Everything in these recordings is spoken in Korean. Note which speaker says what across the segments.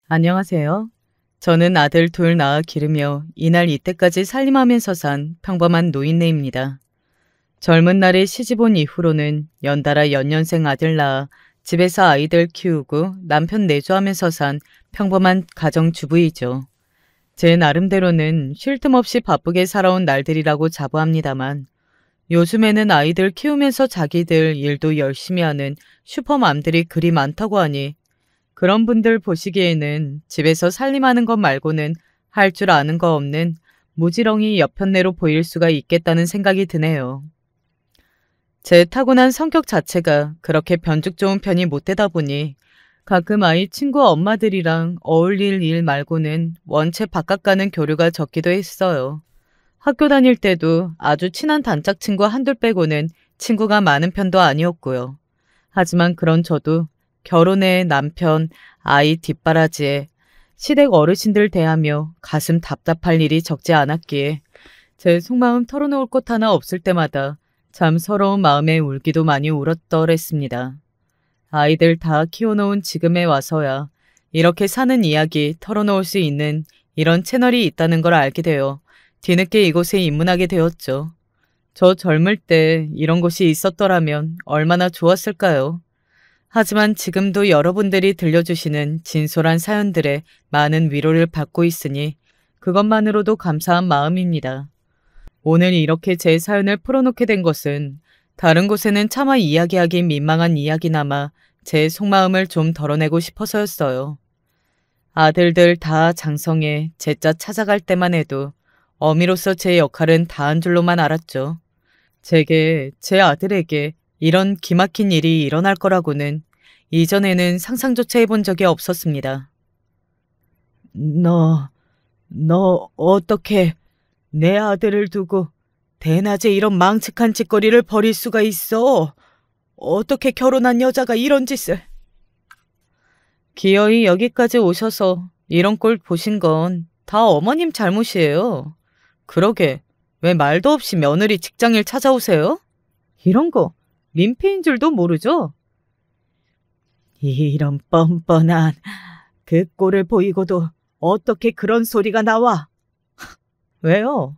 Speaker 1: 안녕하세요. 저는 아들 둘 낳아 기르며 이날 이때까지 살림하면서 산 평범한 노인네입니다. 젊은 날에 시집 온 이후로는 연달아 연년생 아들 낳아 집에서 아이들 키우고 남편 내조하면서 산 평범한 가정주부이죠. 제 나름대로는 쉴 틈 없이 바쁘게 살아온 날들이라고 자부합니다만 요즘에는 아이들 키우면서 자기들 일도 열심히 하는 슈퍼맘들이 그리 많다고 하니 그런 분들 보시기에는 집에서 살림하는 것 말고는 할 줄 아는 거 없는 무지렁이 여편네로 보일 수가 있겠다는 생각이 드네요. 제 타고난 성격 자체가 그렇게 변죽 좋은 편이 못 되다 보니 가끔 아이 친구 엄마들이랑 어울릴 일 말고는 원체 바깥 가는 교류가 적기도 했어요. 학교 다닐 때도 아주 친한 단짝 친구 한둘 빼고는 친구가 많은 편도 아니었고요. 하지만 그런 저도 결혼에 남편, 아이 뒷바라지에 시댁 어르신들 대하며 가슴 답답할 일이 적지 않았기에 제 속마음 털어놓을 곳 하나 없을 때마다 참 서러운 마음에 울기도 많이 울었더랬습니다. 아이들 다 키워놓은 지금에 와서야 이렇게 사는 이야기 털어놓을 수 있는 이런 채널이 있다는 걸 알게 되어 뒤늦게 이곳에 입문하게 되었죠. 저 젊을 때 이런 곳이 있었더라면 얼마나 좋았을까요? 하지만 지금도 여러분들이 들려주시는 진솔한 사연들에 많은 위로를 받고 있으니 그것만으로도 감사한 마음입니다. 오늘 이렇게 제 사연을 풀어놓게 된 것은 다른 곳에는 차마 이야기하기 민망한 이야기나마 제 속마음을 좀 덜어내고 싶어서였어요. 아들들 다 장성에 제자 찾아갈 때만 해도 어미로서 제 역할은 다한 줄로만 알았죠. 제게, 제 아들에게 이런 기막힌 일이 일어날 거라고는 이전에는 상상조차 해본 적이 없었습니다. 너 어떻게 내 아들을 두고 대낮에 이런 망측한 짓거리를 벌일 수가 있어? 어떻게 결혼한 여자가 이런 짓을? 기어이 여기까지 오셔서 이런 꼴 보신 건 다 어머님 잘못이에요. 그러게, 왜 말도 없이 며느리 직장일 찾아오세요? 이런 거 민폐인 줄도 모르죠? 이런 뻔뻔한 그 꼴을 보이고도 어떻게 그런 소리가 나와? 왜요?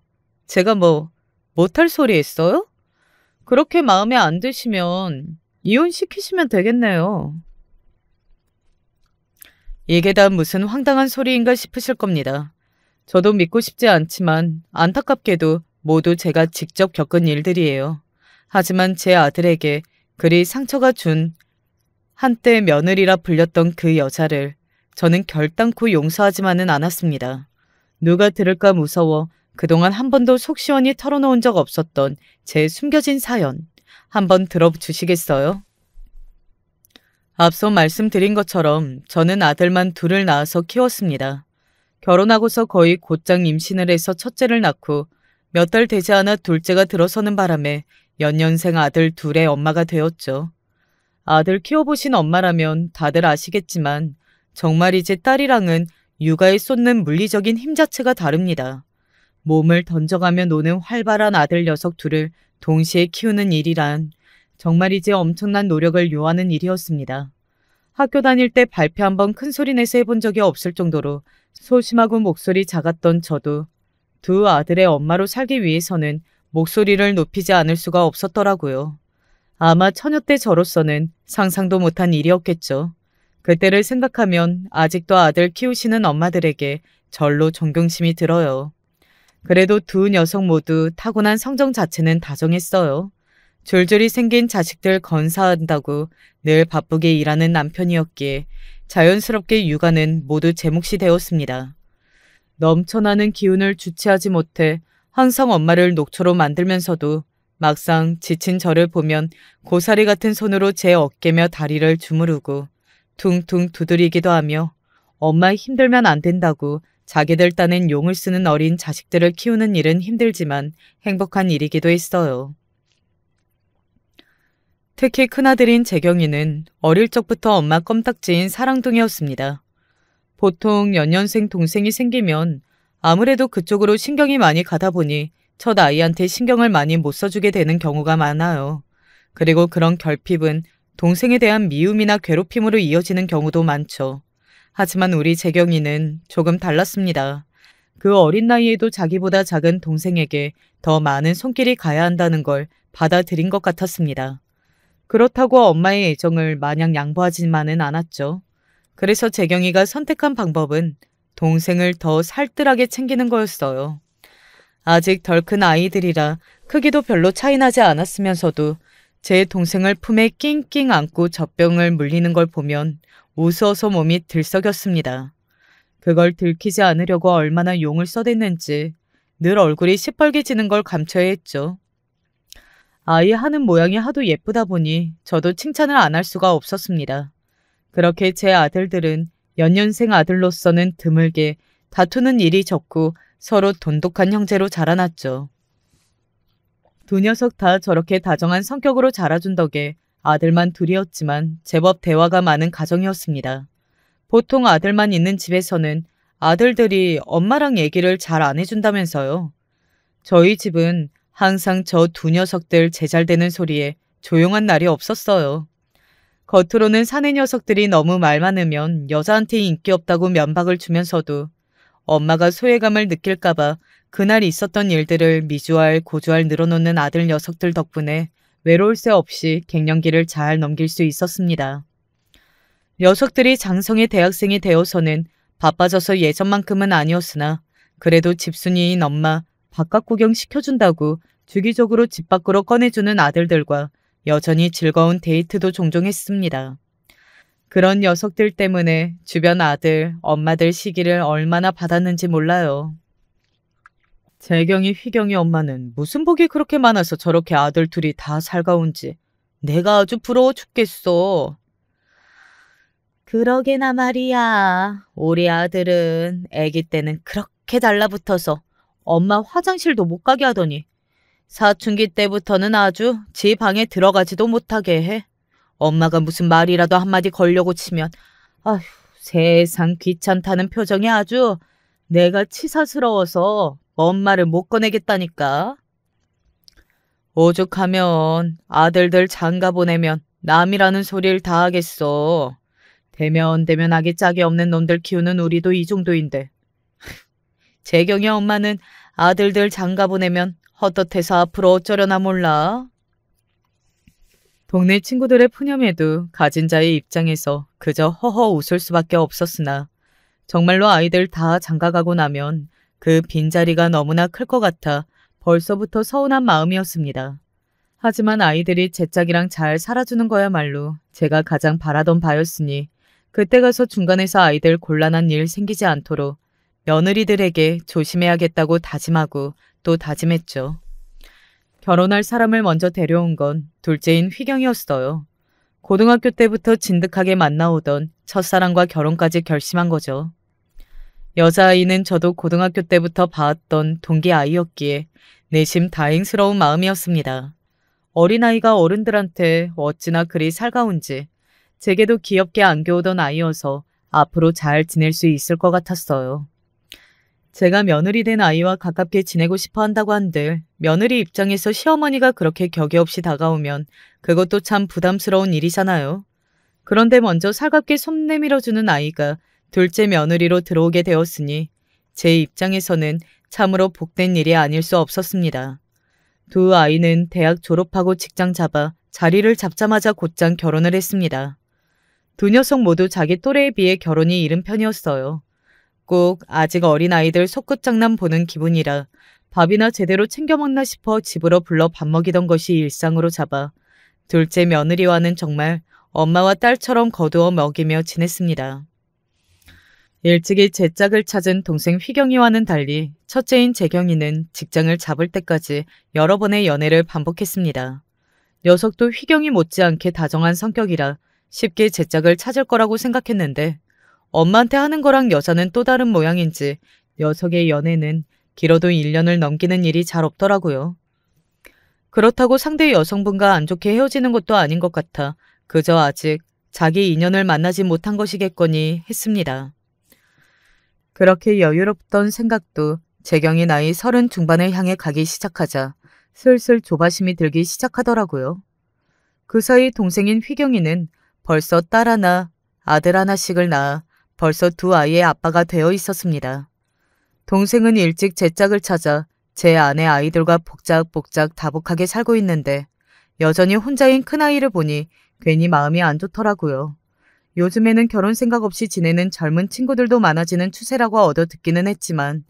Speaker 1: 제가 뭐 못할 소리 했어요? 그렇게 마음에 안 드시면 이혼시키시면 되겠네요. 이게 다 무슨 황당한 소리인가 싶으실 겁니다. 저도 믿고 싶지 않지만 안타깝게도 모두 제가 직접 겪은 일들이에요. 하지만 제 아들에게 그리 상처가 준 한때 며느리라 불렸던 그 여자를 저는 결단코 용서하지만은 않았습니다. 누가 들을까 무서워 그동안 한 번도 속 시원히 털어놓은 적 없었던 제 숨겨진 사연 한번 들어주시겠어요? 앞서 말씀드린 것처럼 저는 아들만 둘을 낳아서 키웠습니다. 결혼하고서 거의 곧장 임신을 해서 첫째를 낳고 몇 달 되지 않아 둘째가 들어서는 바람에 연년생 아들 둘의 엄마가 되었죠. 아들 키워보신 엄마라면 다들 아시겠지만 정말 이제 딸이랑은 육아에 쏟는 물리적인 힘 자체가 다릅니다. 몸을 던져가며 노는 활발한 아들 녀석 둘을 동시에 키우는 일이란 정말 이제 엄청난 노력을 요하는 일이었습니다. 학교 다닐 때 발표 한번 큰 소리 내서 해본 적이 없을 정도로 소심하고 목소리 작았던 저도 두 아들의 엄마로 살기 위해서는 목소리를 높이지 않을 수가 없었더라고요. 아마 처녀 때 저로서는 상상도 못한 일이었겠죠. 그때를 생각하면 아직도 아들 키우시는 엄마들에게 절로 존경심이 들어요. 그래도 두 녀석 모두 타고난 성정 자체는 다정했어요. 줄줄이 생긴 자식들 건사한다고 늘 바쁘게 일하는 남편이었기에 자연스럽게 육아는 모두 제 몫이 되었습니다. 넘쳐나는 기운을 주체하지 못해 항상 엄마를 녹초로 만들면서도 막상 지친 저를 보면 고사리 같은 손으로 제 어깨며 다리를 주무르고 퉁퉁 두드리기도 하며 엄마 힘들면 안 된다고 자기들 딴엔 용을 쓰는 어린 자식들을 키우는 일은 힘들지만 행복한 일이기도 했어요. 특히 큰아들인 재경이는 어릴 적부터 엄마 껌딱지인 사랑둥이였습니다. 보통 연년생 동생이 생기면 아무래도 그쪽으로 신경이 많이 가다 보니 첫 아이한테 신경을 많이 못 써주게 되는 경우가 많아요. 그리고 그런 결핍은 동생에 대한 미움이나 괴롭힘으로 이어지는 경우도 많죠. 하지만 우리 재경이는 조금 달랐습니다. 그 어린 나이에도 자기보다 작은 동생에게 더 많은 손길이 가야 한다는 걸 받아들인 것 같았습니다. 그렇다고 엄마의 애정을 마냥 양보하지만은 않았죠. 그래서 재경이가 선택한 방법은 동생을 더 살뜰하게 챙기는 거였어요. 아직 덜 큰 아이들이라 크기도 별로 차이나지 않았으면서도 제 동생을 품에 낑낑 안고 젖병을 물리는 걸 보면 우스워서 몸이 들썩였습니다. 그걸 들키지 않으려고 얼마나 용을 써댔는지 늘 얼굴이 시뻘개지는 걸 감춰야 했죠. 아이 하는 모양이 하도 예쁘다 보니 저도 칭찬을 안 할 수가 없었습니다. 그렇게 제 아들들은 연년생 아들로서는 드물게 다투는 일이 적고 서로 돈독한 형제로 자라났죠. 두 녀석 다 저렇게 다정한 성격으로 자라준 덕에 아들만 둘이었지만 제법 대화가 많은 가정이었습니다. 보통 아들만 있는 집에서는 아들들이 엄마랑 얘기를 잘 안 해준다면서요. 저희 집은 항상 저 두 녀석들 제잘되는 소리에 조용한 날이 없었어요. 겉으로는 사내 녀석들이 너무 말 많으면 여자한테 인기 없다고 면박을 주면서도 엄마가 소외감을 느낄까봐 그날 있었던 일들을 미주알 고주알 늘어놓는 아들 녀석들 덕분에 외로울 새 없이 갱년기를 잘 넘길 수 있었습니다. 녀석들이 장성의 대학생이 되어서는 바빠져서 예전만큼은 아니었으나 그래도 집순이인 엄마 바깥 구경 시켜준다고 주기적으로 집 밖으로 꺼내주는 아들들과 여전히 즐거운 데이트도 종종 했습니다. 그런 녀석들 때문에 주변 아들, 엄마들 시기를 얼마나 받았는지 몰라요. 재경이, 휘경이 엄마는 무슨 복이 그렇게 많아서 저렇게 아들 둘이 다 살가운지 내가 아주 부러워 죽겠어. 그러게나 말이야. 우리 아들은 아기 때는 그렇게 달라붙어서 엄마 화장실도 못 가게 하더니 사춘기 때부터는 아주 지 방에 들어가지도 못하게 해. 엄마가 무슨 말이라도 한마디 걸려고 치면 아휴 세상 귀찮다는 표정이 아주 내가 치사스러워서 엄마를 못 꺼내겠다니까. 오죽하면 아들들 장가 보내면 남이라는 소리를 다 하겠어. 대면대면하게 짝이 없는 놈들 키우는 우리도 이 정도인데. 재경이 엄마는 아들들 장가 보내면 헛헛해서 앞으로 어쩌려나 몰라. 동네 친구들의 푸념에도 가진 자의 입장에서 그저 허허 웃을 수밖에 없었으나 정말로 아이들 다 장가가고 나면 그 빈자리가 너무나 클 것 같아 벌써부터 서운한 마음이었습니다. 하지만 아이들이 제 짝이랑 잘 살아주는 거야말로 제가 가장 바라던 바였으니 그때 가서 중간에서 아이들 곤란한 일 생기지 않도록 며느리들에게 조심해야겠다고 다짐하고 또 다짐했죠. 결혼할 사람을 먼저 데려온 건 둘째인 휘경이었어요. 고등학교 때부터 진득하게 만나오던 첫사랑과 결혼까지 결심한 거죠. 여자아이는 저도 고등학교 때부터 봐왔던 동기 아이였기에 내심 다행스러운 마음이었습니다. 어린아이가 어른들한테 어찌나 그리 살가운지 제게도 귀엽게 안겨오던 아이여서 앞으로 잘 지낼 수 있을 것 같았어요. 제가 며느리 된 아이와 가깝게 지내고 싶어 한다고 한들 며느리 입장에서 시어머니가 그렇게 격이 없이 다가오면 그것도 참 부담스러운 일이잖아요. 그런데 먼저 살갑게 손 내밀어주는 아이가 둘째 며느리로 들어오게 되었으니 제 입장에서는 참으로 복된 일이 아닐 수 없었습니다. 두 아이는 대학 졸업하고 직장 잡아 자리를 잡자마자 곧장 결혼을 했습니다. 두 녀석 모두 자기 또래에 비해 결혼이 이른 편이었어요. 꼭 아직 어린 아이들 속끝장난 보는 기분이라 밥이나 제대로 챙겨 먹나 싶어 집으로 불러 밥 먹이던 것이 일상으로 잡아 둘째 며느리와는 정말 엄마와 딸처럼 거두어 먹이며 지냈습니다. 일찍이 제 짝을 찾은 동생 휘경이와는 달리 첫째인 재경이는 직장을 잡을 때까지 여러 번의 연애를 반복했습니다. 녀석도 휘경이 못지않게 다정한 성격이라 쉽게 제 짝을 찾을 거라고 생각했는데 엄마한테 하는 거랑 여자는 또 다른 모양인지 녀석의 연애는 길어도 1년을 넘기는 일이 잘 없더라고요. 그렇다고 상대 여성분과 안 좋게 헤어지는 것도 아닌 것 같아 그저 아직 자기 인연을 만나지 못한 것이겠거니 했습니다. 그렇게 여유롭던 생각도 재경이 나이 30 중반을 향해 가기 시작하자 슬슬 조바심이 들기 시작하더라고요. 그 사이 동생인 휘경이는 벌써 딸 하나, 아들 하나씩을 낳아 벌써 두 아이의 아빠가 되어 있었습니다. 동생은 일찍 제 짝을 찾아 제 아내 아이들과 복작복작 다복하게 살고 있는데 여전히 혼자인 큰아이를 보니 괜히 마음이 안 좋더라고요. 요즘에는 결혼 생각 없이 지내는 젊은 친구들도 많아지는 추세라고 얻어 듣기는 했지만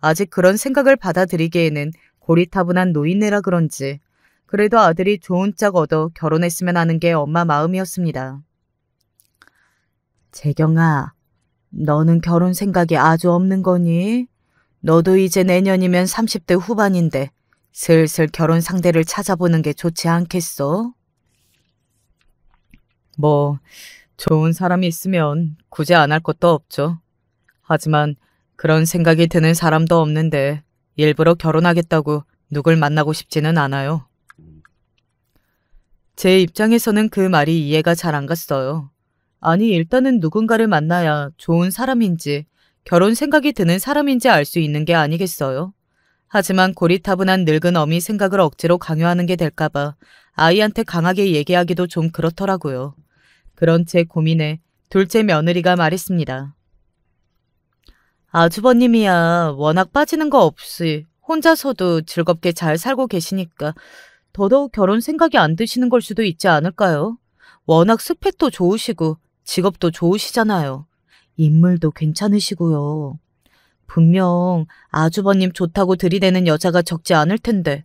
Speaker 1: 아직 그런 생각을 받아들이기에는 고리타분한 노인네라 그런지 그래도 아들이 좋은 짝 얻어 결혼했으면 하는 게 엄마 마음이었습니다. 재경아, 너는 결혼 생각이 아주 없는 거니? 너도 이제 내년이면 30대 후반인데 슬슬 결혼 상대를 찾아보는 게 좋지 않겠어? 뭐 좋은 사람이 있으면 굳이 안 할 것도 없죠. 하지만 그런 생각이 드는 사람도 없는데 일부러 결혼하겠다고 누굴 만나고 싶지는 않아요. 제 입장에서는 그 말이 이해가 잘 안 갔어요. 아니 일단은 누군가를 만나야 좋은 사람인지 결혼 생각이 드는 사람인지 알 수 있는 게 아니겠어요. 하지만 고리타분한 늙은 어미 생각을 억지로 강요하는 게 될까봐 아이한테 강하게 얘기하기도 좀 그렇더라고요. 그런 제 고민에 둘째 며느리가 말했습니다. 아주버님이야 워낙 빠지는 거 없이 혼자서도 즐겁게 잘 살고 계시니까 더더욱 결혼 생각이 안 드시는 걸 수도 있지 않을까요? 워낙 스펙도 좋으시고 직업도 좋으시잖아요. 인물도 괜찮으시고요. 분명 아주버님 좋다고 들이대는 여자가 적지 않을 텐데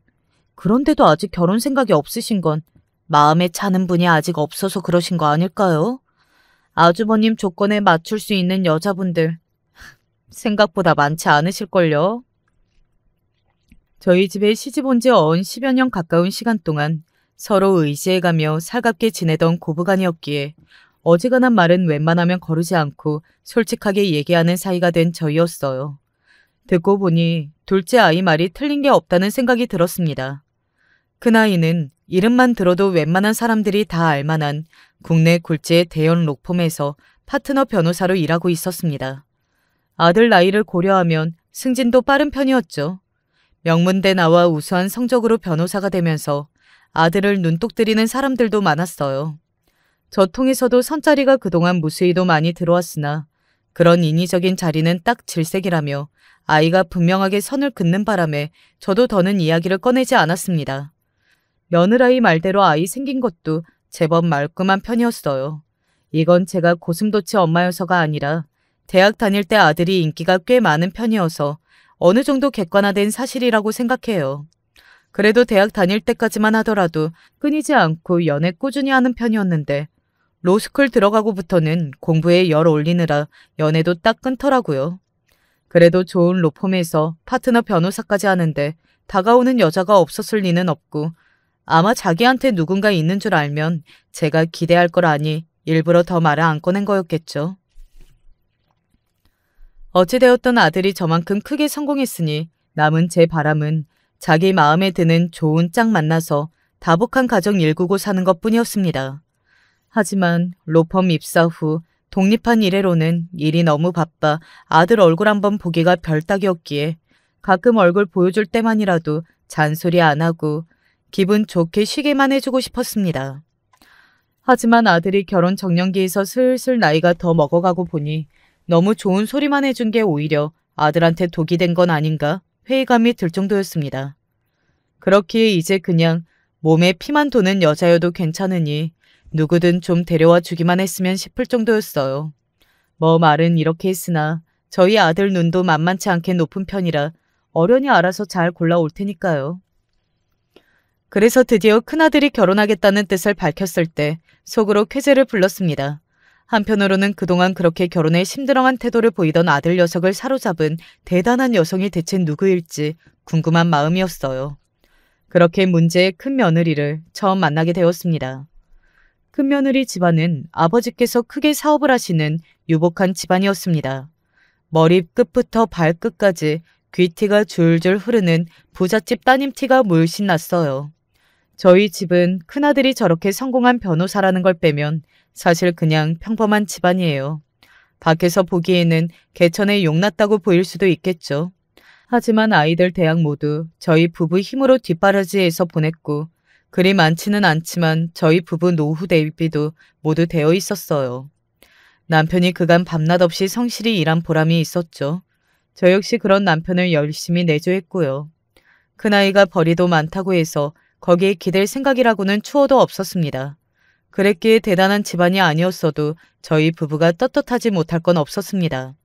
Speaker 1: 그런데도 아직 결혼 생각이 없으신 건 마음에 차는 분이 아직 없어서 그러신 거 아닐까요? 아주버님 조건에 맞출 수 있는 여자분들 생각보다 많지 않으실걸요? 저희 집에 시집 온 지 어언 10여 년 가까운 시간 동안 서로 의지해가며 살갑게 지내던 고부간이었기에 어지간한 말은 웬만하면 거르지 않고 솔직하게 얘기하는 사이가 된 저희였어요. 듣고 보니 둘째 아이 말이 틀린 게 없다는 생각이 들었습니다. 큰아이는 이름만 들어도 웬만한 사람들이 다 알만한 국내 굴지의 대형 록펌에서 파트너 변호사로 일하고 있었습니다. 아들 나이를 고려하면 승진도 빠른 편이었죠. 명문대 나와 우수한 성적으로 변호사가 되면서 아들을 눈독 들이는 사람들도 많았어요. 저 통해서도 선자리가 그동안 무수히도 많이 들어왔으나 그런 인위적인 자리는 딱 질색이라며 아이가 분명하게 선을 긋는 바람에 저도 더는 이야기를 꺼내지 않았습니다. 며느라이 말대로 아이 생긴 것도 제법 말끔한 편이었어요. 이건 제가 고슴도치 엄마여서가 아니라 대학 다닐 때 아들이 인기가 꽤 많은 편이어서 어느 정도 객관화된 사실이라고 생각해요. 그래도 대학 다닐 때까지만 하더라도 끊이지 않고 연애 꾸준히 하는 편이었는데 로스쿨 들어가고부터는 공부에 열 올리느라 연애도 딱 끊더라고요. 그래도 좋은 로펌에서 파트너 변호사까지 하는데 다가오는 여자가 없었을 리는 없고 아마 자기한테 누군가 있는 줄 알면 제가 기대할 걸 아니 일부러 더 말을 안 꺼낸 거였겠죠. 어찌되었던 아들이 저만큼 크게 성공했으니 남은 제 바람은 자기 마음에 드는 좋은 짝 만나서 다복한 가정 일구고 사는 것뿐이었습니다. 하지만 로펌 입사 후 독립한 이래로는 일이 너무 바빠 아들 얼굴 한번 보기가 별따기였기에 가끔 얼굴 보여줄 때만이라도 잔소리 안 하고 기분 좋게 쉬게만 해주고 싶었습니다. 하지만 아들이 결혼 정년기에서 슬슬 나이가 더 먹어가고 보니 너무 좋은 소리만 해준 게 오히려 아들한테 독이 된 건 아닌가 회의감이 들 정도였습니다. 그렇기에 이제 그냥 몸에 피만 도는 여자여도 괜찮으니 누구든 좀 데려와 주기만 했으면 싶을 정도였어요. 뭐 말은 이렇게 했으나 저희 아들 눈도 만만치 않게 높은 편이라 어련히 알아서 잘 골라올 테니까요. 그래서 드디어 큰아들이 결혼하겠다는 뜻을 밝혔을 때 속으로 쾌재를 불렀습니다. 한편으로는 그동안 그렇게 결혼에 심드렁한 태도를 보이던 아들 녀석을 사로잡은 대단한 여성이 대체 누구일지 궁금한 마음이었어요. 그렇게 문제의 큰 며느리를 처음 만나게 되었습니다. 큰 며느리 집안은 아버지께서 크게 사업을 하시는 유복한 집안이었습니다. 머리 끝부터 발끝까지 귀티가 줄줄 흐르는 부잣집 따님티가 물씬 났어요. 저희 집은 큰아들이 저렇게 성공한 변호사라는 걸 빼면 사실 그냥 평범한 집안이에요. 밖에서 보기에는 개천에 용났다고 보일 수도 있겠죠. 하지만 아이들 대학 모두 저희 부부 힘으로 뒷바라지해서 보냈고 그리 많지는 않지만 저희 부부 노후 대비도 모두 되어 있었어요. 남편이 그간 밤낮 없이 성실히 일한 보람이 있었죠. 저 역시 그런 남편을 열심히 내조했고요. 그 나이가 벌이도 많다고 해서 거기에 기댈 생각이라고는 추호도 없었습니다. 그랬기에 대단한 집안이 아니었어도 저희 부부가 떳떳하지 못할 건 없었습니다.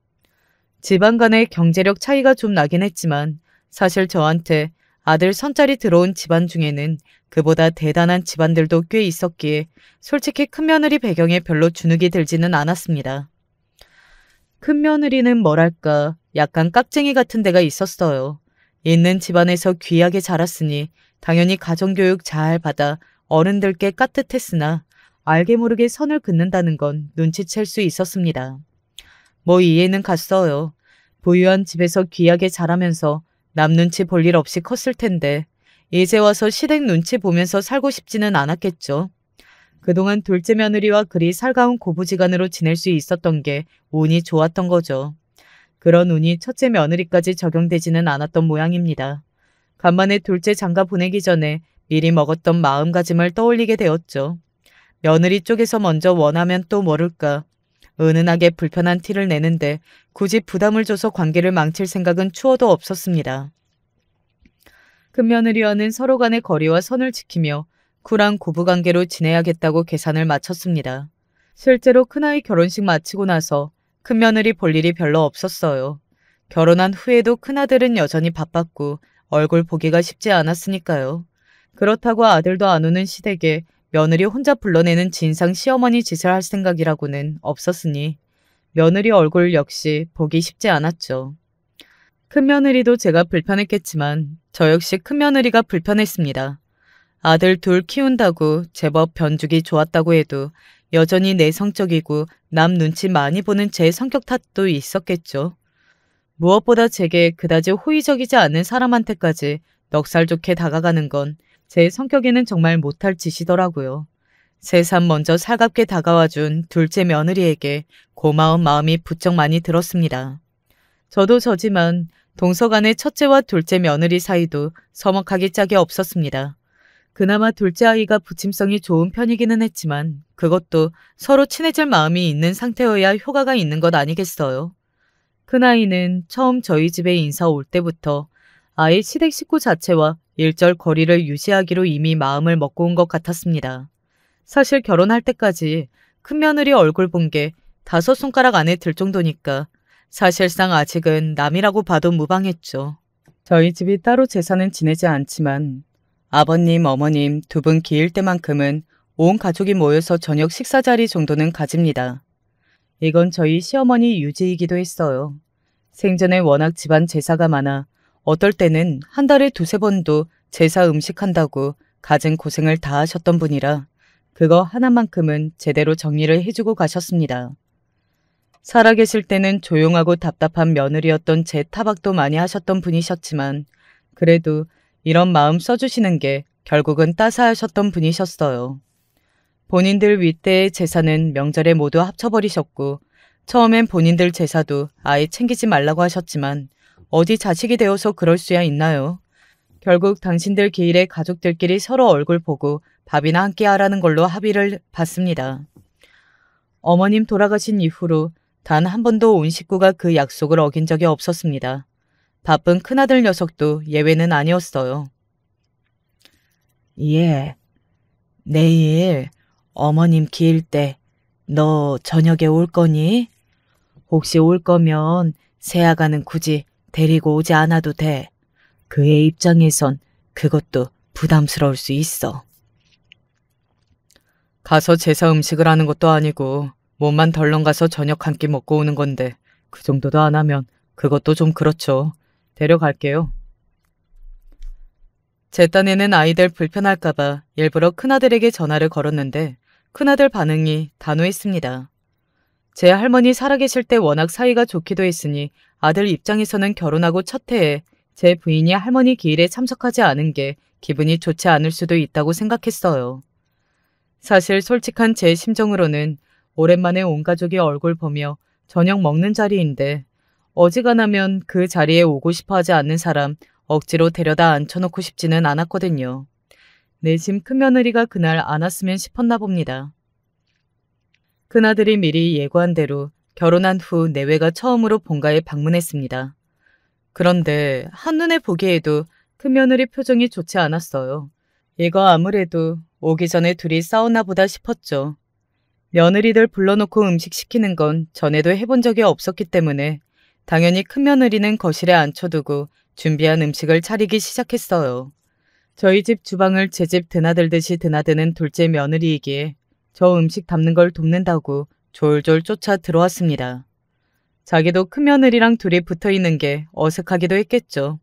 Speaker 1: 집안 간의 경제력 차이가 좀 나긴 했지만 사실 저한테 아들 선짤이 들어온 집안 중에는 그보다 대단한 집안들도 꽤 있었기에 솔직히 큰며느리 배경에 별로 주눅이 들지는 않았습니다. 큰며느리는 뭐랄까 약간 깍쟁이 같은 데가 있었어요. 있는 집안에서 귀하게 자랐으니 당연히 가정교육 잘 받아 어른들께 깍듯했으나 알게 모르게 선을 긋는다는 건 눈치챌 수 있었습니다. 뭐 이해는 갔어요. 부유한 집에서 귀하게 자라면서 남 눈치 볼 일 없이 컸을 텐데 이제 와서 시댁 눈치 보면서 살고 싶지는 않았겠죠. 그동안 둘째 며느리와 그리 살가운 고부지간으로 지낼 수 있었던 게 운이 좋았던 거죠. 그런 운이 첫째 며느리까지 적용되지는 않았던 모양입니다. 간만에 둘째 장가 보내기 전에 미리 먹었던 마음가짐을 떠올리게 되었죠. 며느리 쪽에서 먼저 원하면 또 모를까. 은은하게 불편한 티를 내는데 굳이 부담을 줘서 관계를 망칠 생각은 추호도 없었습니다. 큰며느리와는 서로 간의 거리와 선을 지키며 쿨한 고부관계로 지내야겠다고 계산을 마쳤습니다. 실제로 큰아이 결혼식 마치고 나서 큰며느리 볼 일이 별로 없었어요. 결혼한 후에도 큰아들은 여전히 바빴고 얼굴 보기가 쉽지 않았으니까요. 그렇다고 아들도 안 오는 시댁에 며느리 혼자 불러내는 진상 시어머니 짓을 할 생각이라고는 없었으니 며느리 얼굴 역시 보기 쉽지 않았죠. 큰며느리도 제가 불편했겠지만 저 역시 큰며느리가 불편했습니다. 아들 둘 키운다고 제법 변죽이 좋았다고 해도 여전히 내성적이고 남 눈치 많이 보는 제 성격 탓도 있었겠죠. 무엇보다 제게 그다지 호의적이지 않은 사람한테까지 넉살 좋게 다가가는 건 제 성격에는 정말 못할 짓이더라고요. 새삼 먼저 살갑게 다가와준 둘째 며느리에게 고마운 마음이 부쩍 많이 들었습니다. 저도 저지만 동서간의 첫째와 둘째 며느리 사이도 서먹하기 짝이 없었습니다. 그나마 둘째 아이가 부침성이 좋은 편이기는 했지만 그것도 서로 친해질 마음이 있는 상태여야 효과가 있는 것 아니겠어요. 큰아이는 처음 저희 집에 인사 올 때부터 아예 시댁 식구 자체와 일절 거리를 유지하기로 이미 마음을 먹고 온 것 같았습니다. 사실 결혼할 때까지 큰며느리 얼굴 본 게 5손가락 안에 들 정도니까 사실상 아직은 남이라고 봐도 무방했죠. 저희 집이 따로 제사는 지내지 않지만 아버님, 어머님 두 분 기일 때만큼은 온 가족이 모여서 저녁 식사 자리 정도는 가집니다. 이건 저희 시어머니 유지이기도 했어요. 생전에 워낙 집안 제사가 많아 어떨 때는 한 달에 2-3번도 제사 음식한다고 갖은 고생을 다 하셨던 분이라 그거 하나만큼은 제대로 정리를 해주고 가셨습니다. 살아계실 때는 조용하고 답답한 며느리였던 제 타박도 많이 하셨던 분이셨지만 그래도 이런 마음 써주시는 게 결국은 따사하셨던 분이셨어요. 본인들 윗대의 제사는 명절에 모두 합쳐버리셨고 처음엔 본인들 제사도 아예 챙기지 말라고 하셨지만 어디 자식이 되어서 그럴 수야 있나요? 결국 당신들 기일에 가족들끼리 서로 얼굴 보고 밥이나 함께 하라는 걸로 합의를 봤습니다. 어머님 돌아가신 이후로 단 한 번도 온 식구가 그 약속을 어긴 적이 없었습니다. 바쁜 큰아들 녀석도 예외는 아니었어요. 예, 내일 어머님 기일 때 너 저녁에 올 거니? 혹시 올 거면 새아가는 굳이 데리고 오지 않아도 돼. 그의 입장에선 그것도 부담스러울 수 있어. 가서 제사 음식을 하는 것도 아니고 몸만 덜렁 가서 저녁 한 끼 먹고 오는 건데 그 정도도 안 하면 그것도 좀 그렇죠. 데려갈게요. 제 딴에는 아이들 불편할까봐 일부러 큰아들에게 전화를 걸었는데 큰아들 반응이 단호했습니다. 제 할머니 살아계실 때 워낙 사이가 좋기도 했으니 아들 입장에서는 결혼하고 첫 해에 제 부인이 할머니 기일에 참석하지 않은 게 기분이 좋지 않을 수도 있다고 생각했어요. 사실 솔직한 제 심정으로는 오랜만에 온 가족이 얼굴 보며 저녁 먹는 자리인데 어지간하면 그 자리에 오고 싶어 하지 않는 사람 억지로 데려다 앉혀놓고 싶지는 않았거든요. 내심 큰며느리가 그날 안 왔으면 싶었나 봅니다. 큰아들이 미리 예고한 대로 결혼한 후 내외가 처음으로 본가에 방문했습니다. 그런데 한눈에 보기에도 큰며느리 표정이 좋지 않았어요. 이거 아무래도 오기 전에 둘이 싸웠나 보다 싶었죠. 며느리들 불러놓고 음식 시키는 건 전에도 해본 적이 없었기 때문에 당연히 큰며느리는 거실에 앉혀두고 준비한 음식을 차리기 시작했어요. 저희 집 주방을 제 집 드나들듯이 드나드는 둘째 며느리이기에 저 음식 담는 걸 돕는다고 졸졸 쫓아 들어왔습니다. 자기도 큰며느리랑 둘이 붙어있는 게 어색하기도 했겠죠.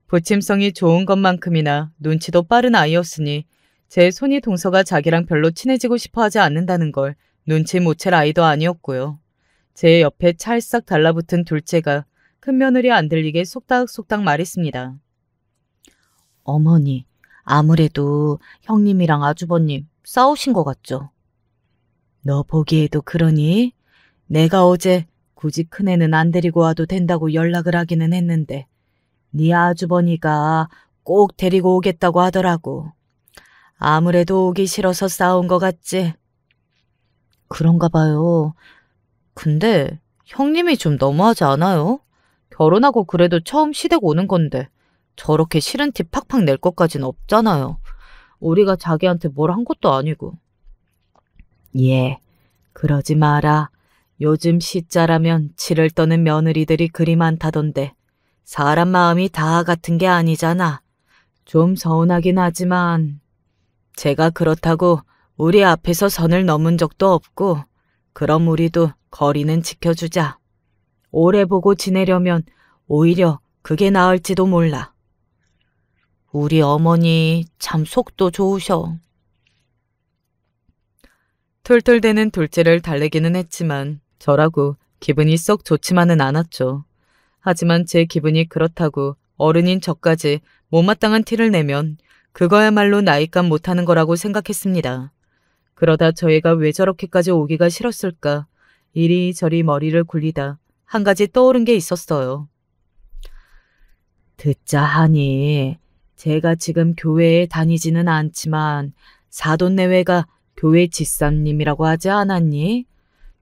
Speaker 1: 부침성이 좋은 것만큼이나 눈치도 빠른 아이였으니 제 손이 동서가 자기랑 별로 친해지고 싶어 하지 않는다는 걸 눈치 못 챌 아이도 아니었고요. 제 옆에 찰싹 달라붙은 둘째가 큰며느리 안 들리게 속닥속닥 말했습니다. 어머니, 아무래도 형님이랑 아주버님 싸우신 것 같죠? 너 보기에도 그러니? 내가 어제 굳이 큰애는 안 데리고 와도 된다고 연락을 하기는 했는데 네 아주버니가 꼭 데리고 오겠다고 하더라고. 아무래도 오기 싫어서 싸운 것 같지? 그런가 봐요. 근데 형님이 좀 너무하지 않아요? 결혼하고 그래도 처음 시댁 오는 건데 저렇게 싫은 티 팍팍 낼 것까진 없잖아요. 우리가 자기한테 뭘 한 것도 아니고. 예, 그러지 마라. 요즘 시자라면 치를 떠는 며느리들이 그리 많다던데 사람 마음이 다 같은 게 아니잖아. 좀 서운하긴 하지만 제가 그렇다고 우리 앞에서 선을 넘은 적도 없고 그럼 우리도 거리는 지켜주자. 오래 보고 지내려면 오히려 그게 나을지도 몰라. 우리 어머니 참 속도 좋으셔. 툴툴대는 둘째를 달래기는 했지만 저라고 기분이 썩 좋지만은 않았죠. 하지만 제 기분이 그렇다고 어른인 저까지 못마땅한 티를 내면 그거야말로 나이값 못하는 거라고 생각했습니다. 그러다 저희가 왜 저렇게까지 오기가 싫었을까 이리저리 머리를 굴리다 한 가지 떠오른 게 있었어요. 듣자 하니 제가 지금 교회에 다니지는 않지만 사돈내외가 교회 집사님이라고 하지 않았니?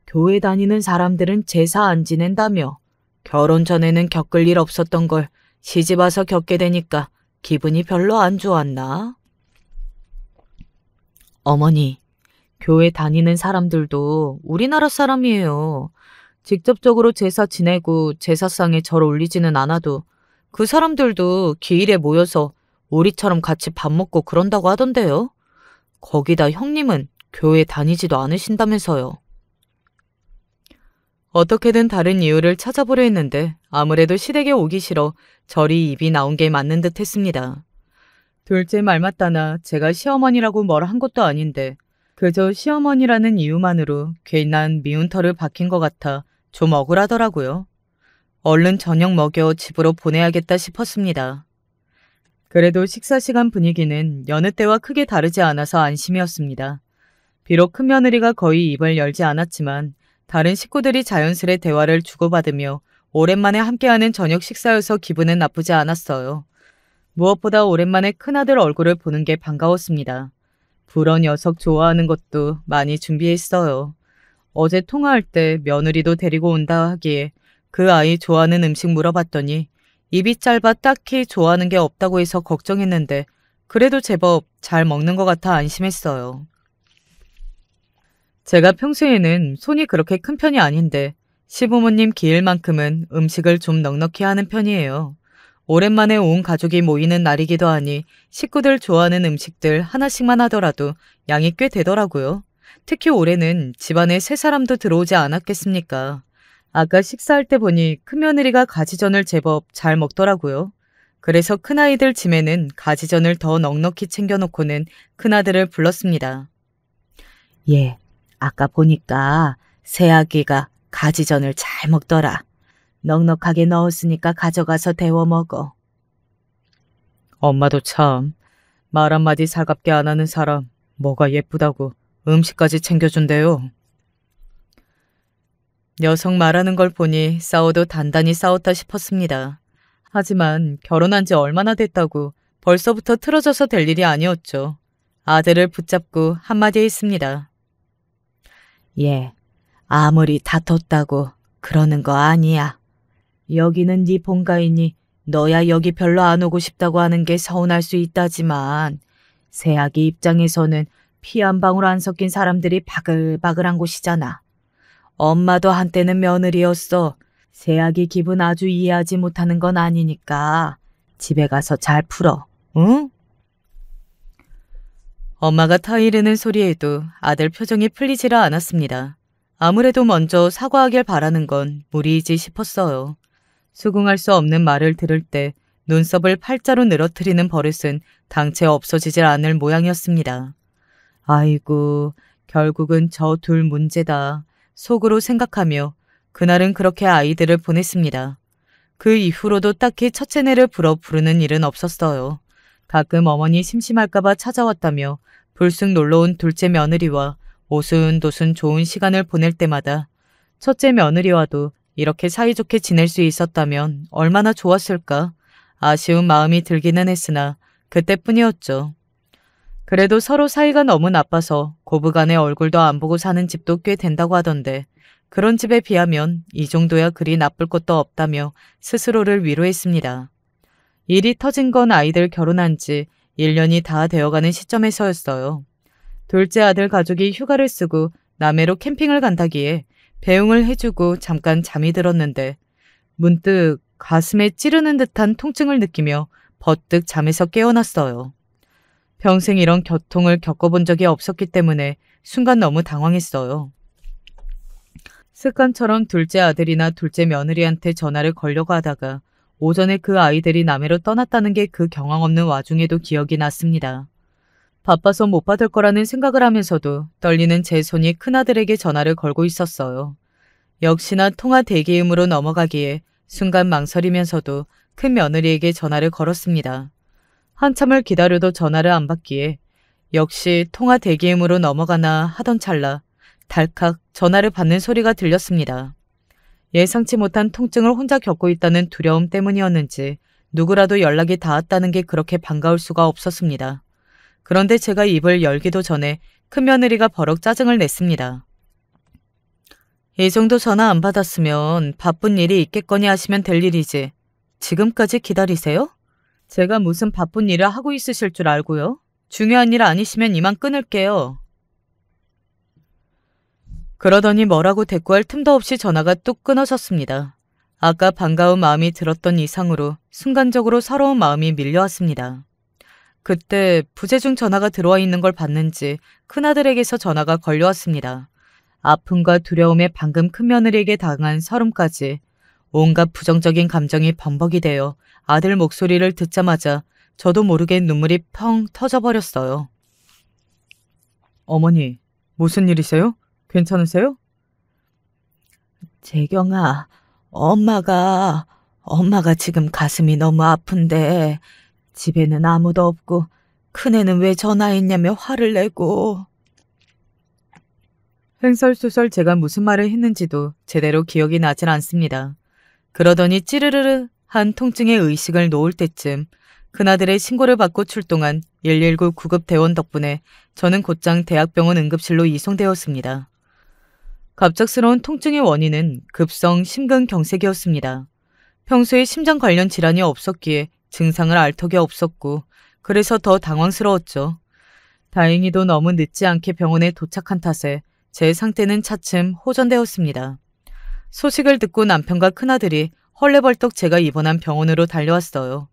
Speaker 1: 교회 다니는 사람들은 제사 안 지낸다며 결혼 전에는 겪을 일 없었던 걸 시집 와서 겪게 되니까 기분이 별로 안 좋았나? 어머니, 교회 다니는 사람들도 우리나라 사람이에요. 직접적으로 제사 지내고 제사상에 절 올리지는 않아도 그 사람들도 기일에 모여서 우리처럼 같이 밥 먹고 그런다고 하던데요. 거기다 형님은 교회 다니지도 않으신다면서요. 어떻게든 다른 이유를 찾아보려 했는데 아무래도 시댁에 오기 싫어 저리 입이 나온 게 맞는 듯 했습니다. 둘째 말 맞다나 제가 시어머니라고 뭘 한 것도 아닌데 그저 시어머니라는 이유만으로 괜한 미운 털을 박힌 것 같아 좀 억울하더라고요. 얼른 저녁 먹여 집으로 보내야겠다 싶었습니다. 그래도 식사 시간 분위기는 여느 때와 크게 다르지 않아서 안심이었습니다. 비록 큰며느리가 거의 입을 열지 않았지만 다른 식구들이 자연스레 대화를 주고받으며 오랜만에 함께하는 저녁 식사여서 기분은 나쁘지 않았어요. 무엇보다 오랜만에 큰아들 얼굴을 보는 게 반가웠습니다. 불어 녀석 좋아하는 것도 많이 준비했어요. 어제 통화할 때 며느리도 데리고 온다 하기에 그 아이 좋아하는 음식 물어봤더니 입이 짧아 딱히 좋아하는 게 없다고 해서 걱정했는데 그래도 제법 잘 먹는 것 같아 안심했어요. 제가 평소에는 손이 그렇게 큰 편이 아닌데 시부모님 기일만큼은 음식을 좀 넉넉히 하는 편이에요. 오랜만에 온 가족이 모이는 날이기도 하니 식구들 좋아하는 음식들 하나씩만 하더라도 양이 꽤 되더라고요. 특히 올해는 집안에 세 사람도 들어오지 않았겠습니까? 아까 식사할 때 보니 큰며느리가 가지전을 제법 잘 먹더라고요. 그래서 큰아이들 짐에는 가지전을 더 넉넉히 챙겨놓고는 큰아들을 불렀습니다. 예, 아까 보니까 새아기가 가지전을 잘 먹더라. 넉넉하게 넣었으니까 가져가서 데워 먹어. 엄마도 참 말 한마디 살갑게 안 하는 사람 뭐가 예쁘다고 음식까지 챙겨준대요. 녀석 말하는 걸 보니 싸워도 단단히 싸웠다 싶었습니다. 하지만 결혼한 지 얼마나 됐다고 벌써부터 틀어져서 될 일이 아니었죠. 아들을 붙잡고 한마디 했습니다. 예, 아무리 다퉜다고 그러는 거 아니야. 여기는 네 본가이니 너야 여기 별로 안 오고 싶다고 하는 게 서운할 수 있다지만 새아기 입장에서는 피 한 방울 안 섞인 사람들이 바글바글한 곳이잖아. 엄마도 한때는 며느리였어. 새아기 기분 아주 이해하지 못하는 건 아니니까 집에 가서 잘 풀어, 응? 엄마가 타이르는 소리에도 아들 표정이 풀리지를 않았습니다. 아무래도 먼저 사과하길 바라는 건 무리이지 싶었어요. 수긍할 수 없는 말을 들을 때 눈썹을 팔자로 늘어뜨리는 버릇은 당최 없어지질 않을 모양이었습니다. 아이고, 결국은 저 둘 문제다. 속으로 생각하며 그날은 그렇게 아이들을 보냈습니다. 그 이후로도 딱히 첫째네를 불어 부르는 일은 없었어요. 가끔 어머니 심심할까봐 찾아왔다며 불쑥 놀러온 둘째 며느리와 오순도순 좋은 시간을 보낼 때마다 첫째 며느리와도 이렇게 사이좋게 지낼 수 있었다면 얼마나 좋았을까. 아쉬운 마음이 들기는 했으나 그때뿐이었죠. 그래도 서로 사이가 너무 나빠서 고부간의 얼굴도 안 보고 사는 집도 꽤 된다고 하던데 그런 집에 비하면 이 정도야 그리 나쁠 것도 없다며 스스로를 위로했습니다. 일이 터진 건 아이들 결혼한 지 1년이 다 되어가는 시점에서였어요. 둘째 아들 가족이 휴가를 쓰고 남해로 캠핑을 간다기에 배웅을 해주고 잠깐 잠이 들었는데 문득 가슴에 찌르는 듯한 통증을 느끼며 버뜩 잠에서 깨어났어요. 평생 이런 고통을 겪어본 적이 없었기 때문에 순간 너무 당황했어요. 습관처럼 둘째 아들이나 둘째 며느리한테 전화를 걸려고 하다가 오전에 그 아이들이 남해로 떠났다는 게 그 경황 없는 와중에도 기억이 났습니다. 바빠서 못 받을 거라는 생각을 하면서도 떨리는 제 손이 큰아들에게 전화를 걸고 있었어요. 역시나 통화 대기음으로 넘어가기에 순간 망설이면서도 큰 며느리에게 전화를 걸었습니다. 한참을 기다려도 전화를 안 받기에 역시 통화 대기음으로 넘어가나 하던 찰나 달칵 전화를 받는 소리가 들렸습니다. 예상치 못한 통증을 혼자 겪고 있다는 두려움 때문이었는지 누구라도 연락이 닿았다는 게 그렇게 반가울 수가 없었습니다. 그런데 제가 입을 열기도 전에 큰며느리가 버럭 짜증을 냈습니다. 이 정도 전화 안 받았으면 바쁜 일이 있겠거니 하시면 될 일이지. 지금까지 기다리세요? 제가 무슨 바쁜 일을 하고 있으실 줄 알고요? 중요한 일 아니시면 이만 끊을게요. 그러더니 뭐라고 대꾸할 틈도 없이 전화가 뚝 끊어졌습니다. 아까 반가운 마음이 들었던 이상으로 순간적으로 서러운 마음이 밀려왔습니다. 그때 부재중 전화가 들어와 있는 걸 봤는지 큰아들에게서 전화가 걸려왔습니다. 아픔과 두려움에 방금 큰며느리에게 당한 서름까지 온갖 부정적인 감정이 범벅이 되어 아들 목소리를 듣자마자 저도 모르게 눈물이 펑 터져버렸어요. 어머니, 무슨 일이세요? 괜찮으세요? 재경아, 엄마가 지금 가슴이 너무 아픈데 집에는 아무도 없고 큰애는 왜 전화했냐며 화를 내고. 횡설수설 제가 무슨 말을 했는지도 제대로 기억이 나질 않습니다. 그러더니 찌르르르 한 통증의 의식을 놓을 때쯤 큰아들의 신고를 받고 출동한 119 구급대원 덕분에 저는 곧장 대학병원 응급실로 이송되었습니다. 갑작스러운 통증의 원인은 급성 심근경색이었습니다. 평소에 심장 관련 질환이 없었기에 증상을 알 턱이 없었고 그래서 더 당황스러웠죠. 다행히도 너무 늦지 않게 병원에 도착한 탓에 제 상태는 차츰 호전되었습니다. 소식을 듣고 남편과 큰아들이 헐레벌떡 제가 입원한 병원으로 달려왔어요.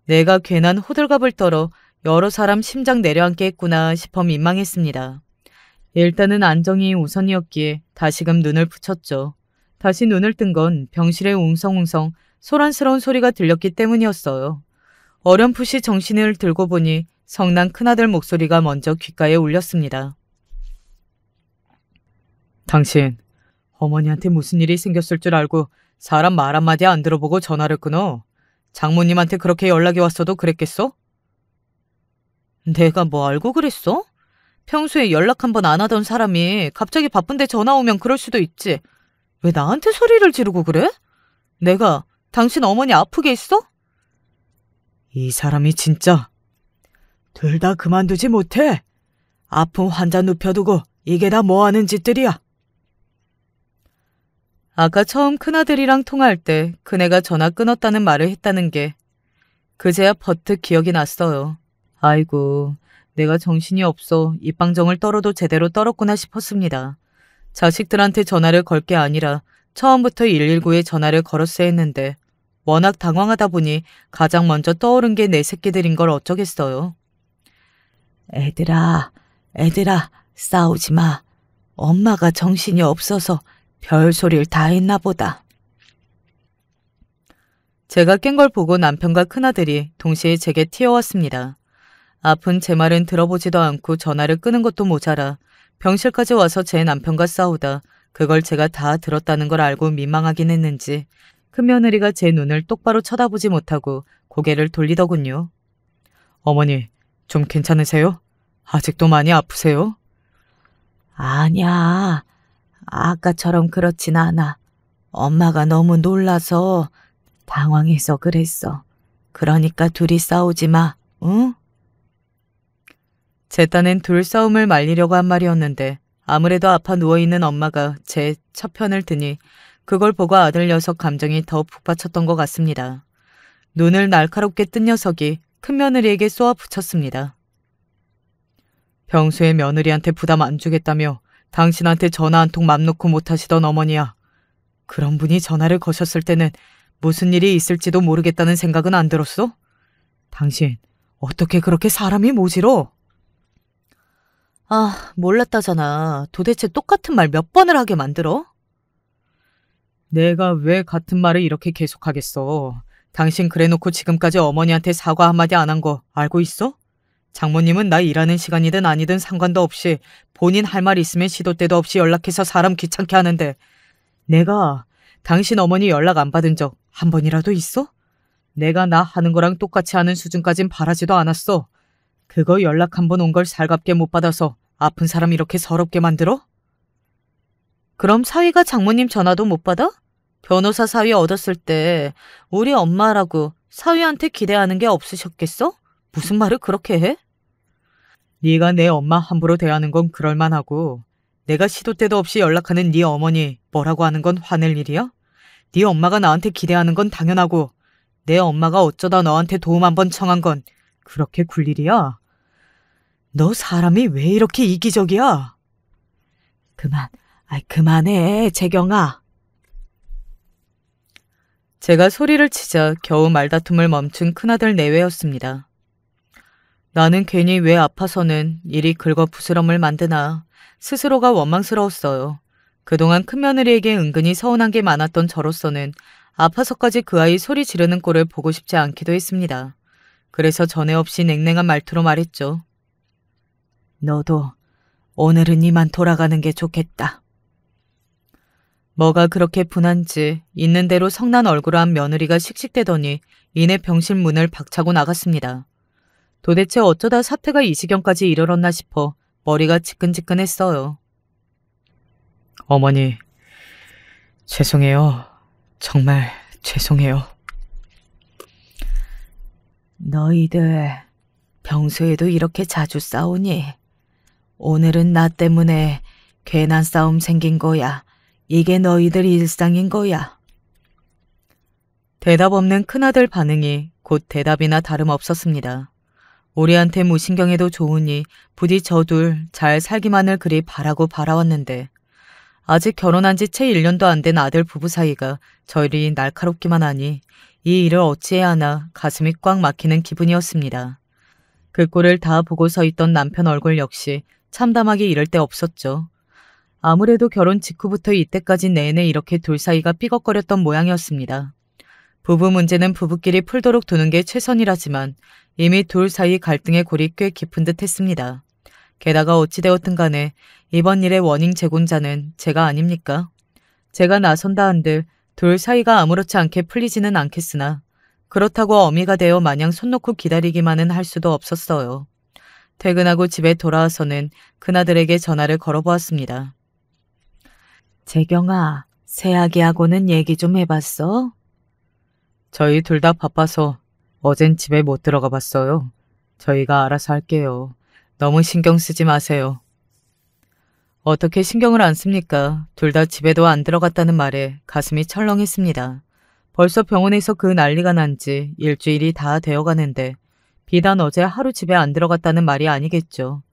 Speaker 1: 내가 괜한 호들갑을 떨어 여러 사람 심장 내려앉게 했구나 싶어 민망했습니다. 일단은 안정이 우선이었기에 다시금 눈을 붙였죠. 다시 눈을 뜬 건 병실에 웅성웅성 소란스러운 소리가 들렸기 때문이었어요. 어렴풋이 정신을 들고 보니 성난 큰아들 목소리가 먼저 귓가에 울렸습니다. 당신, 어머니한테 무슨 일이 생겼을 줄 알고 사람 말 한마디 안 들어보고 전화를 끊어? 장모님한테 그렇게 연락이 왔어도 그랬겠어? 내가 뭐 알고 그랬어? 평소에 연락 한 번 안 하던 사람이 갑자기 바쁜데 전화 오면 그럴 수도 있지. 왜 나한테 소리를 지르고 그래? 내가 당신 어머니 아프게 했어? 이 사람이 진짜 둘 다 그만두지 못해. 아픈 환자 눕혀두고 이게 다 뭐하는 짓들이야. 아까 처음 큰아들이랑 통화할 때 큰애가 전화 끊었다는 말을 했다는 게 그제야 버뜩 기억이 났어요. 아이고, 내가 정신이 없어 입방정을 떨어도 제대로 떨었구나 싶었습니다. 자식들한테 전화를 걸 게 아니라 처음부터 119에 전화를 걸었어야 했는데 워낙 당황하다 보니 가장 먼저 떠오른 게 내 새끼들인 걸 어쩌겠어요. 애들아, 싸우지 마. 엄마가 정신이 없어서 별소리를 다 했나 보다. 제가 깬 걸 보고 남편과 큰아들이 동시에 제게 튀어왔습니다. 아픈 제 말은 들어보지도 않고 전화를 끄는 것도 모자라 병실까지 와서 제 남편과 싸우다 그걸 제가 다 들었다는 걸 알고 민망하긴 했는지 큰며느리가 제 눈을 똑바로 쳐다보지 못하고 고개를 돌리더군요. 어머니, 좀 괜찮으세요? 아직도 많이 아프세요? 아니야. 아까처럼 그렇진 않아. 엄마가 너무 놀라서 당황해서 그랬어. 그러니까 둘이 싸우지 마, 응? 제 딴엔 둘 싸움을 말리려고 한 말이었는데 아무래도 아파 누워있는 엄마가 제 첫 편을 드니 그걸 보고 아들 녀석 감정이 더 북받쳤던 것 같습니다. 눈을 날카롭게 뜬 녀석이 큰며느리에게 쏘아붙였습니다. 평소에 며느리한테 부담 안 주겠다며 당신한테 전화 한 통 맘 놓고 못하시던 어머니야. 그런 분이 전화를 거셨을 때는 무슨 일이 있을지도 모르겠다는 생각은 안 들었어? 당신 어떻게 그렇게 사람이 모질어? 아, 몰랐다잖아. 도대체 똑같은 말 몇 번을 하게 만들어? 내가 왜 같은 말을 이렇게 계속하겠어. 당신 그래놓고 지금까지 어머니한테 사과 한마디 안 한 거 알고 있어? 장모님은 나 일하는 시간이든 아니든 상관도 없이 본인 할 말 있으면 시도 때도 없이 연락해서 사람 귀찮게 하는데 내가 당신 어머니 연락 안 받은 적 한 번이라도 있어? 내가 나 하는 거랑 똑같이 하는 수준까진 바라지도 않았어. 그거 연락 한 번 온 걸 살갑게 못 받아서 아픈 사람 이렇게 서럽게 만들어? 그럼 사위가 장모님 전화도 못 받아? 변호사 사위 얻었을 때 우리 엄마라고 사위한테 기대하는 게 없으셨겠어? 무슨 말을 그렇게 해? 네가 내 엄마 함부로 대하는 건 그럴만하고 내가 시도 때도 없이 연락하는 네 어머니 뭐라고 하는 건 화낼 일이야? 네 엄마가 나한테 기대하는 건 당연하고 내 엄마가 어쩌다 너한테 도움 한번 청한 건 그렇게 굴 일이야? 너 사람이 왜 이렇게 이기적이야? 그만해, 재경아. 제가 소리를 치자 겨우 말다툼을 멈춘 큰아들 내외였습니다. 나는 괜히 왜 아파서는 일이 긁어부스럼을 만드나 스스로가 원망스러웠어요. 그동안 큰며느리에게 은근히 서운한 게 많았던 저로서는 아파서까지 그 아이 소리 지르는 꼴을 보고 싶지 않기도 했습니다. 그래서 전에 없이 냉랭한 말투로 말했죠. 너도 오늘은 이만 돌아가는 게 좋겠다. 뭐가 그렇게 분한지 있는 대로 성난 얼굴을 한 며느리가 씩씩대더니 이내 병실 문을 박차고 나갔습니다. 도대체 어쩌다 사태가 이 지경까지 이르렀나 싶어 머리가 지끈지끈했어요. 어머니, 죄송해요. 정말 죄송해요. 너희들 평소에도 이렇게 자주 싸우니? 오늘은 나 때문에 괜한 싸움 생긴 거야. 이게 너희들 일상인 거야. 대답 없는 큰아들 반응이 곧 대답이나 다름없었습니다. 우리한테 무신경해도 좋으니 부디 저 둘 잘 살기만을 그리 바라고 바라왔는데 아직 결혼한 지 채 1년도 안 된 아들 부부 사이가 저리 날카롭기만 하니 이 일을 어찌해야 하나 가슴이 꽉 막히는 기분이었습니다. 그 꼴을 다 보고 서 있던 남편 얼굴 역시 참담하게 이럴 데 없었죠. 아무래도 결혼 직후부터 이때까지 내내 이렇게 둘 사이가 삐걱거렸던 모양이었습니다. 부부 문제는 부부끼리 풀도록 두는 게 최선이라지만 이미 둘 사이 갈등의 골이 꽤 깊은 듯 했습니다. 게다가 어찌되었든 간에 이번 일의 원인 제공자는 제가 아닙니까? 제가 나선다 한들 둘 사이가 아무렇지 않게 풀리지는 않겠으나 그렇다고 어미가 되어 마냥 손 놓고 기다리기만은 할 수도 없었어요. 퇴근하고 집에 돌아와서는 큰아들에게 전화를 걸어보았습니다. 재경아, 새아기하고는 얘기 좀 해봤어? 저희 둘 다 바빠서 어젠 집에 못 들어가 봤어요. 저희가 알아서 할게요. 너무 신경 쓰지 마세요. 어떻게 신경을 안 씁니까? 둘 다 집에도 안 들어갔다는 말에 가슴이 철렁했습니다. 벌써 병원에서 그 난리가 난 지 일주일이 다 되어가는데 비단 어제 하루 집에 안 들어갔다는 말이 아니겠죠.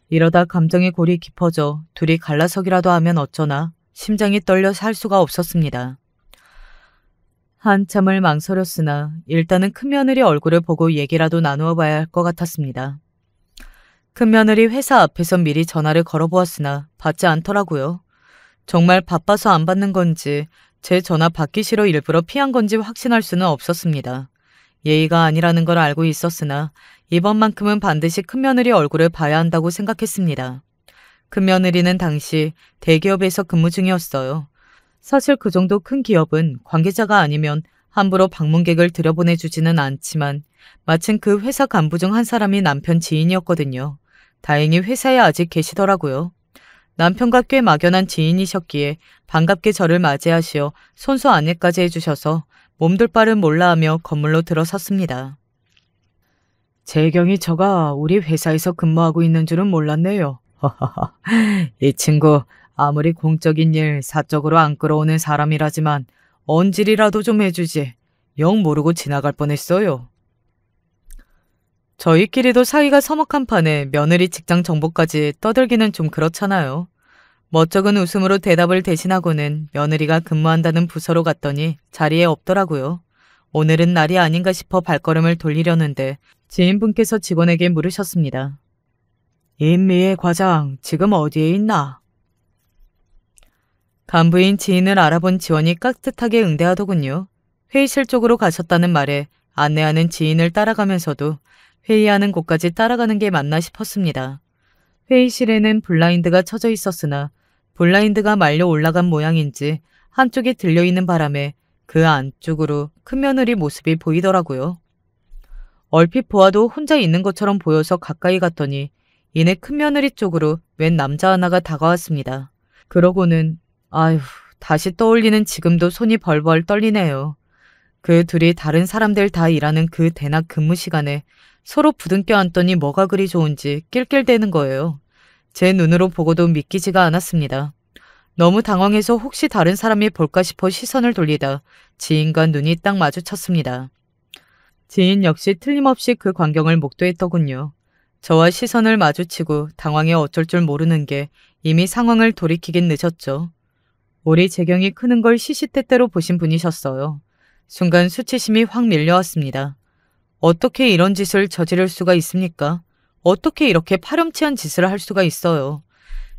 Speaker 1: 이러다 감정의 골이 깊어져 둘이 갈라서기라도 하면 어쩌나 심장이 떨려 살 수가 없었습니다. 한참을 망설였으나 일단은 큰며느리 얼굴을 보고 얘기라도 나누어 봐야 할 것 같았습니다. 큰며느리 회사 앞에서 미리 전화를 걸어보았으나 받지 않더라고요. 정말 바빠서 안 받는 건지 제 전화 받기 싫어 일부러 피한 건지 확신할 수는 없었습니다. 예의가 아니라는 걸 알고 있었으나 이번만큼은 반드시 큰며느리 얼굴을 봐야 한다고 생각했습니다. 큰며느리는 당시 대기업에서 근무 중이었어요. 사실 그 정도 큰 기업은 관계자가 아니면 함부로 방문객을 들여보내주지는 않지만 마침 그 회사 간부 중 한 사람이 남편 지인이었거든요. 다행히 회사에 아직 계시더라고요. 남편과 꽤 막연한 지인이셨기에 반갑게 저를 맞이하시어 손수 안내까지 해주셔서 몸둘 바를 몰라하며 건물로 들어섰습니다. 재경이 저가 우리 회사에서 근무하고 있는 줄은 몰랐네요. 이 친구 아무리 공적인 일 사적으로 안 끌어오는 사람이라지만 언질이라도 좀 해주지. 영 모르고 지나갈 뻔했어요. 저희끼리도 사이가 서먹한 판에 며느리 직장 정보까지 떠들기는 좀 그렇잖아요. 멋쩍은 웃음으로 대답을 대신하고는 며느리가 근무한다는 부서로 갔더니 자리에 없더라고요. 오늘은 날이 아닌가 싶어 발걸음을 돌리려는데 지인분께서 직원에게 물으셨습니다. 임미애 과장 지금 어디에 있나? 간부인 지인을 알아본 지원이 깍듯하게 응대하더군요. 회의실 쪽으로 가셨다는 말에 안내하는 지인을 따라가면서도 회의하는 곳까지 따라가는 게 맞나 싶었습니다. 회의실에는 블라인드가 쳐져 있었으나 블라인드가 말려 올라간 모양인지 한쪽이 들려있는 바람에 그 안쪽으로 큰며느리 모습이 보이더라고요. 얼핏 보아도 혼자 있는 것처럼 보여서 가까이 갔더니 이내 큰며느리 쪽으로 웬 남자 하나가 다가왔습니다. 그러고는 아휴 다시 떠올리는 지금도 손이 벌벌 떨리네요. 그 둘이 다른 사람들 다 일하는 그 대낮 근무 시간에 서로 부둥켜 안더니 뭐가 그리 좋은지 낄낄대는 거예요. 제 눈으로 보고도 믿기지가 않았습니다. 너무 당황해서 혹시 다른 사람이 볼까 싶어 시선을 돌리다 지인과 눈이 딱 마주쳤습니다. 지인 역시 틀림없이 그 광경을 목도했더군요. 저와 시선을 마주치고 당황해 어쩔 줄 모르는 게 이미 상황을 돌이키긴 늦었죠. 우리 재경이 크는 걸 시시때때로 보신 분이셨어요. 순간 수치심이 확 밀려왔습니다. 어떻게 이런 짓을 저지를 수가 있습니까? 어떻게 이렇게 파렴치한 짓을 할 수가 있어요?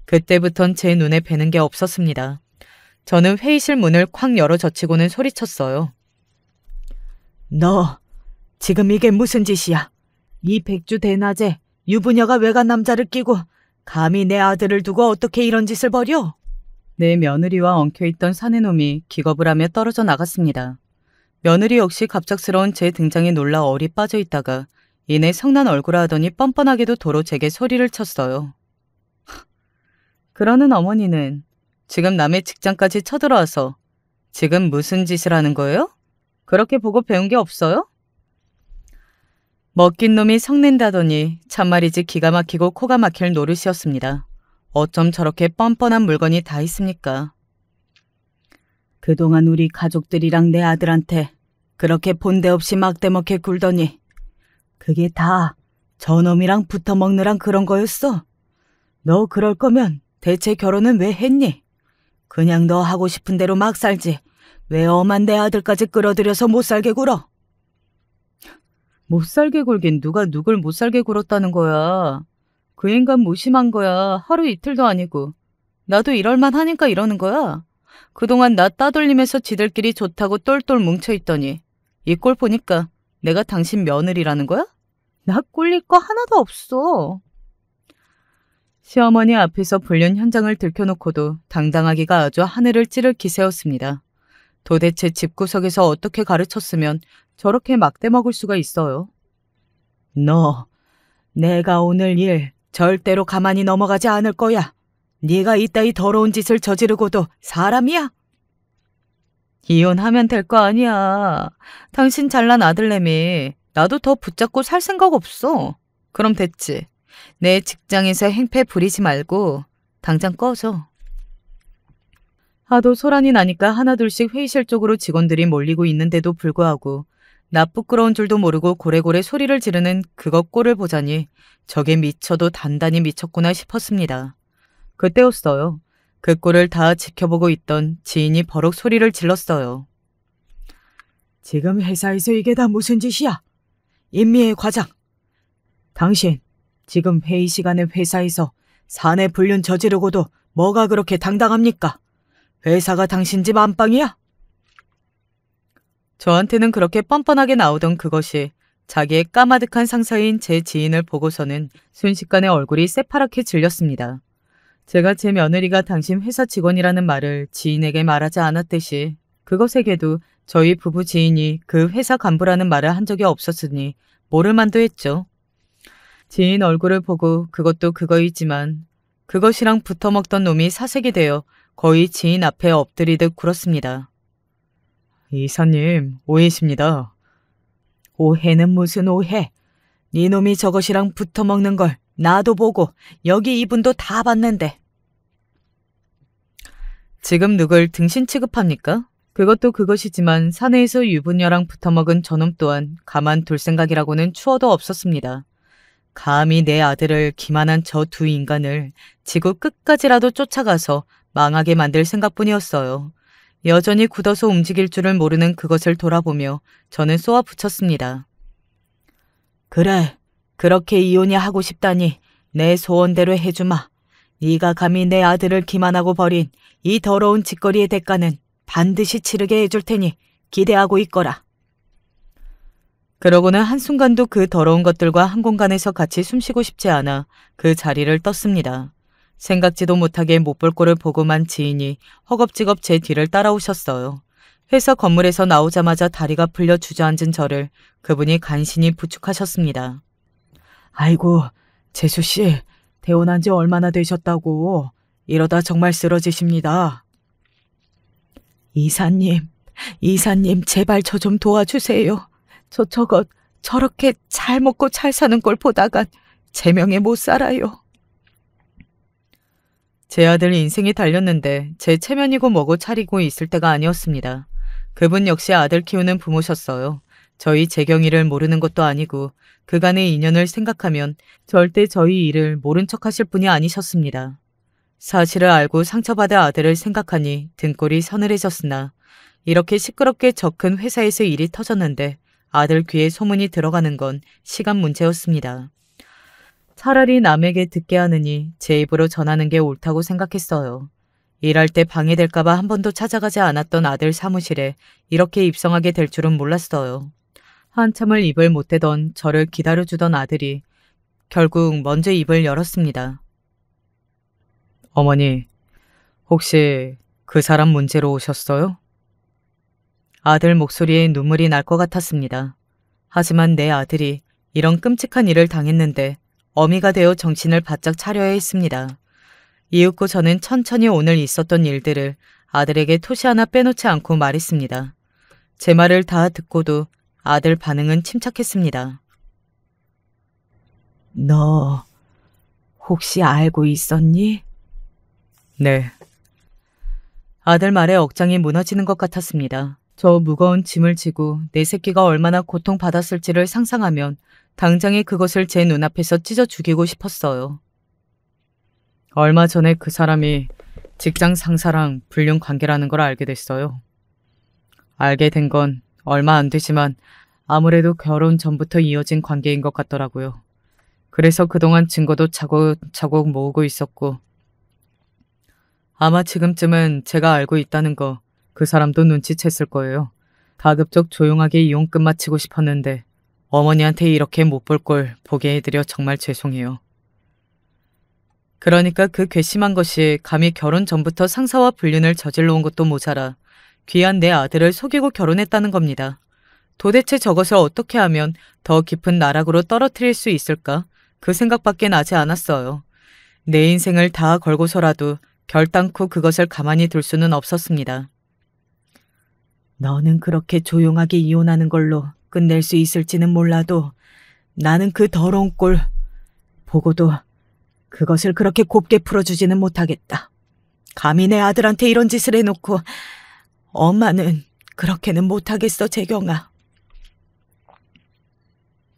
Speaker 1: 그때부턴 제 눈에 뵈는 게 없었습니다. 저는 회의실 문을 콱 열어 젖히고는 소리쳤어요. 너 지금 이게 무슨 짓이야? 이 백주 대낮에 유부녀가 외간 남자를 끼고 감히 내 아들을 두고 어떻게 이런 짓을 벌여? 내 며느리와 엉켜있던 사내놈이 기겁을 하며 떨어져 나갔습니다. 며느리 역시 갑작스러운 제 등장에 놀라 얼이 빠져 있다가 이내 성난 얼굴을 하더니 뻔뻔하게도 도로 제게 소리를 쳤어요. 그러는 어머니는 지금 남의 직장까지 쳐들어와서 지금 무슨 짓을 하는 거예요? 그렇게 보고 배운 게 없어요? 먹긴 놈이 성낸다더니 참말이지 기가 막히고 코가 막힐 노릇이었습니다. 어쩜 저렇게 뻔뻔한 물건이 다 있습니까? 그동안 우리 가족들이랑 내 아들한테 그렇게 본데 없이 막대먹게 굴더니 그게 다 저놈이랑 붙어먹느란 그런 거였어? 너 그럴 거면 대체 결혼은 왜 했니? 그냥 너 하고 싶은 대로 막 살지. 왜 엄한 내 아들까지 끌어들여서 못 살게 굴어? 못 살게 굴긴 누가 누굴 못 살게 굴었다는 거야. 그 인간 무심한 거야. 하루 이틀도 아니고. 나도 이럴만 하니까 이러는 거야. 그동안 나 따돌리면서 지들끼리 좋다고 똘똘 뭉쳐있더니 이 꼴 보니까 내가 당신 며느리라는 거야? 나 꿀릴 거 하나도 없어. 시어머니 앞에서 불륜 현장을 들켜놓고도 당당하기가 아주 하늘을 찌를 기세였습니다. 도대체 집구석에서 어떻게 가르쳤으면 저렇게 막대먹을 수가 있어요? 너, 내가 오늘 일 절대로 가만히 넘어가지 않을 거야. 네가 이따위 더러운 짓을 저지르고도 사람이야? 이혼하면 될 거 아니야. 당신 잘난 아들내미 나도 더 붙잡고 살 생각 없어. 그럼 됐지. 내 직장에서 행패 부리지 말고 당장 꺼져. 하도 소란이 나니까 하나둘씩 회의실 쪽으로 직원들이 몰리고 있는데도 불구하고 나 부끄러운 줄도 모르고 고래고래 소리를 지르는 그것 꼴을 보자니 저게 미쳐도 단단히 미쳤구나 싶었습니다. 그때였어요. 그 꼴을 다 지켜보고 있던 지인이 버럭 소리를 질렀어요. 지금 회사에서 이게 다 무슨 짓이야? 임미애 과장. 당신 지금 회의 시간에 회사에서 사내 불륜 저지르고도 뭐가 그렇게 당당합니까? 회사가 당신 집 안방이야? 저한테는 그렇게 뻔뻔하게 나오던 그것이 자기의 까마득한 상사인 제 지인을 보고서는 순식간에 얼굴이 새파랗게 질렸습니다. 제가 제 며느리가 당신 회사 직원이라는 말을 지인에게 말하지 않았듯이 그것에게도 저희 부부 지인이 그 회사 간부라는 말을 한 적이 없었으니 모를 만도 했죠. 지인 얼굴을 보고 그것도 그거이지만 그것이랑 붙어먹던 놈이 사색이 되어 거의 지인 앞에 엎드리듯 굴었습니다. 이사님, 오해십니다. 오해는 무슨 오해? 네 놈이 저것이랑 붙어먹는 걸 나도 보고 여기 이분도 다 봤는데. 지금 누굴 등신 취급합니까? 그것도 그것이지만 사내에서 유부녀랑 붙어먹은 저놈 또한 가만둘 생각이라고는 추워도 없었습니다. 감히 내 아들을 기만한 저 두 인간을 지구 끝까지라도 쫓아가서 망하게 만들 생각뿐이었어요. 여전히 굳어서 움직일 줄을 모르는 그것을 돌아보며 저는 쏘아 붙였습니다. 그래, 그렇게 이혼이 하고 싶다니 내 소원대로 해주마. 네가 감히 내 아들을 기만하고 버린 이 더러운 짓거리의 대가는 반드시 치르게 해줄 테니 기대하고 있거라. 그러고는 한순간도 그 더러운 것들과 한 공간에서 같이 숨쉬고 싶지 않아 그 자리를 떴습니다. 생각지도 못하게 못볼 꼴을 보고만 지인이 허겁지겁 제 뒤를 따라오셨어요. 회사 건물에서 나오자마자 다리가 풀려 주저앉은 저를 그분이 간신히 부축하셨습니다. 아이고, 재수씨, 퇴원한 지 얼마나 되셨다고. 이러다 정말 쓰러지십니다. 이사님 제발 저 좀 도와주세요. 저것 저렇게 잘 먹고 잘 사는 걸 보다간 제 명에 못 살아요. 제 아들 인생이 달렸는데 제 체면이고 뭐고 차리고 있을 때가 아니었습니다. 그분 역시 아들 키우는 부모셨어요. 저희 재경이를 모르는 것도 아니고 그간의 인연을 생각하면 절대 저희 일을 모른 척하실 분이 아니셨습니다. 사실을 알고 상처받을 아들을 생각하니 등골이 서늘해졌으나 이렇게 시끄럽게 저 큰 회사에서 일이 터졌는데 아들 귀에 소문이 들어가는 건 시간 문제였습니다. 차라리 남에게 듣게 하느니 제 입으로 전하는 게 옳다고 생각했어요. 일할 때 방해될까봐 한 번도 찾아가지 않았던 아들 사무실에 이렇게 입성하게 될 줄은 몰랐어요. 한참을 입을 못 대던 저를 기다려주던 아들이 결국 먼저 입을 열었습니다. 어머니, 혹시 그 사람 문제로 오셨어요? 아들 목소리에 눈물이 날 것 같았습니다. 하지만 내 아들이 이런 끔찍한 일을 당했는데 어미가 되어 정신을 바짝 차려야 했습니다. 이윽고 저는 천천히 오늘 있었던 일들을 아들에게 토시 하나 빼놓지 않고 말했습니다. 제 말을 다 듣고도 아들 반응은 침착했습니다. 너 혹시 알고 있었니? 네. 아들 말에 억장이 무너지는 것 같았습니다. 저 무거운 짐을 지고 내 새끼가 얼마나 고통받았을지를 상상하면 당장에 그것을 제 눈앞에서 찢어 죽이고 싶었어요. 얼마 전에 그 사람이 직장 상사랑 불륜 관계라는 걸 알게 됐어요. 알게 된 건 얼마 안 되지만 아무래도 결혼 전부터 이어진 관계인 것 같더라고요. 그래서 그동안 증거도 차곡차곡 모으고 있었고 아마 지금쯤은 제가 알고 있다는 거 그 사람도 눈치챘을 거예요. 가급적 조용하게 이혼 끝마치고 싶었는데 어머니한테 이렇게 못 볼 걸 보게 해드려 정말 죄송해요. 그러니까 그 괘씸한 것이 감히 결혼 전부터 상사와 불륜을 저질러 온 것도 모자라 귀한 내 아들을 속이고 결혼했다는 겁니다. 도대체 저것을 어떻게 하면 더 깊은 나락으로 떨어뜨릴 수 있을까? 그 생각밖에 나지 않았어요. 내 인생을 다 걸고서라도 결단코 그것을 가만히 둘 수는 없었습니다. 너는 그렇게 조용하게 이혼하는 걸로 끝낼 수 있을지는 몰라도 나는 그 더러운 꼴 보고도
Speaker 2: 그것을 그렇게 곱게 풀어주지는 못하겠다. 감히 내 아들한테 이런 짓을 해놓고 엄마는 그렇게는 못하겠어, 재경아.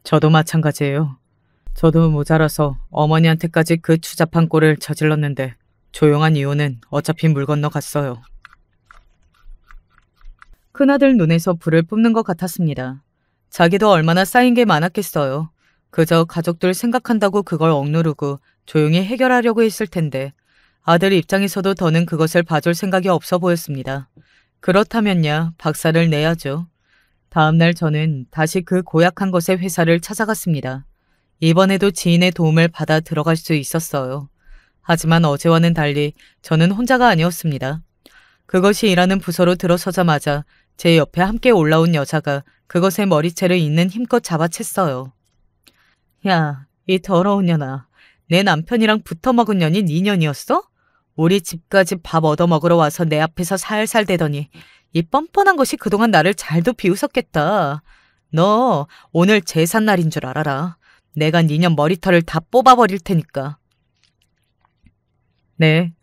Speaker 1: 저도 마찬가지예요. 저도 모자라서 어머니한테까지 그 추잡한 꼴을 저질렀는데 조용한 이유는 어차피 물 건너 갔어요. 큰아들 눈에서 불을 뿜는 것 같았습니다. 자기도 얼마나 쌓인 게 많았겠어요. 그저 가족들 생각한다고 그걸 억누르고 조용히 해결하려고 했을 텐데 아들 입장에서도 더는 그것을 봐줄 생각이 없어 보였습니다. 그렇다면야 박살을 내야죠. 다음날 저는 다시 그 고약한 것의 회사를 찾아갔습니다. 이번에도 지인의 도움을 받아 들어갈 수 있었어요. 하지만 어제와는 달리 저는 혼자가 아니었습니다. 그것이 일하는 부서로 들어서자마자 제 옆에 함께 올라온 여자가 그것의 머리채를 있는 힘껏 잡아챘어요. 야, 이 더러운 년아. 내 남편이랑 붙어먹은 년이 2년이었어? 우리 집까지 밥 얻어먹으러 와서 내 앞에서 살살 대더니 이 뻔뻔한 것이 그동안 나를 잘도 비웃었겠다. 너 오늘 제삿날인 줄 알아라. 내가 니년 머리털을 다 뽑아버릴 테니까. 네,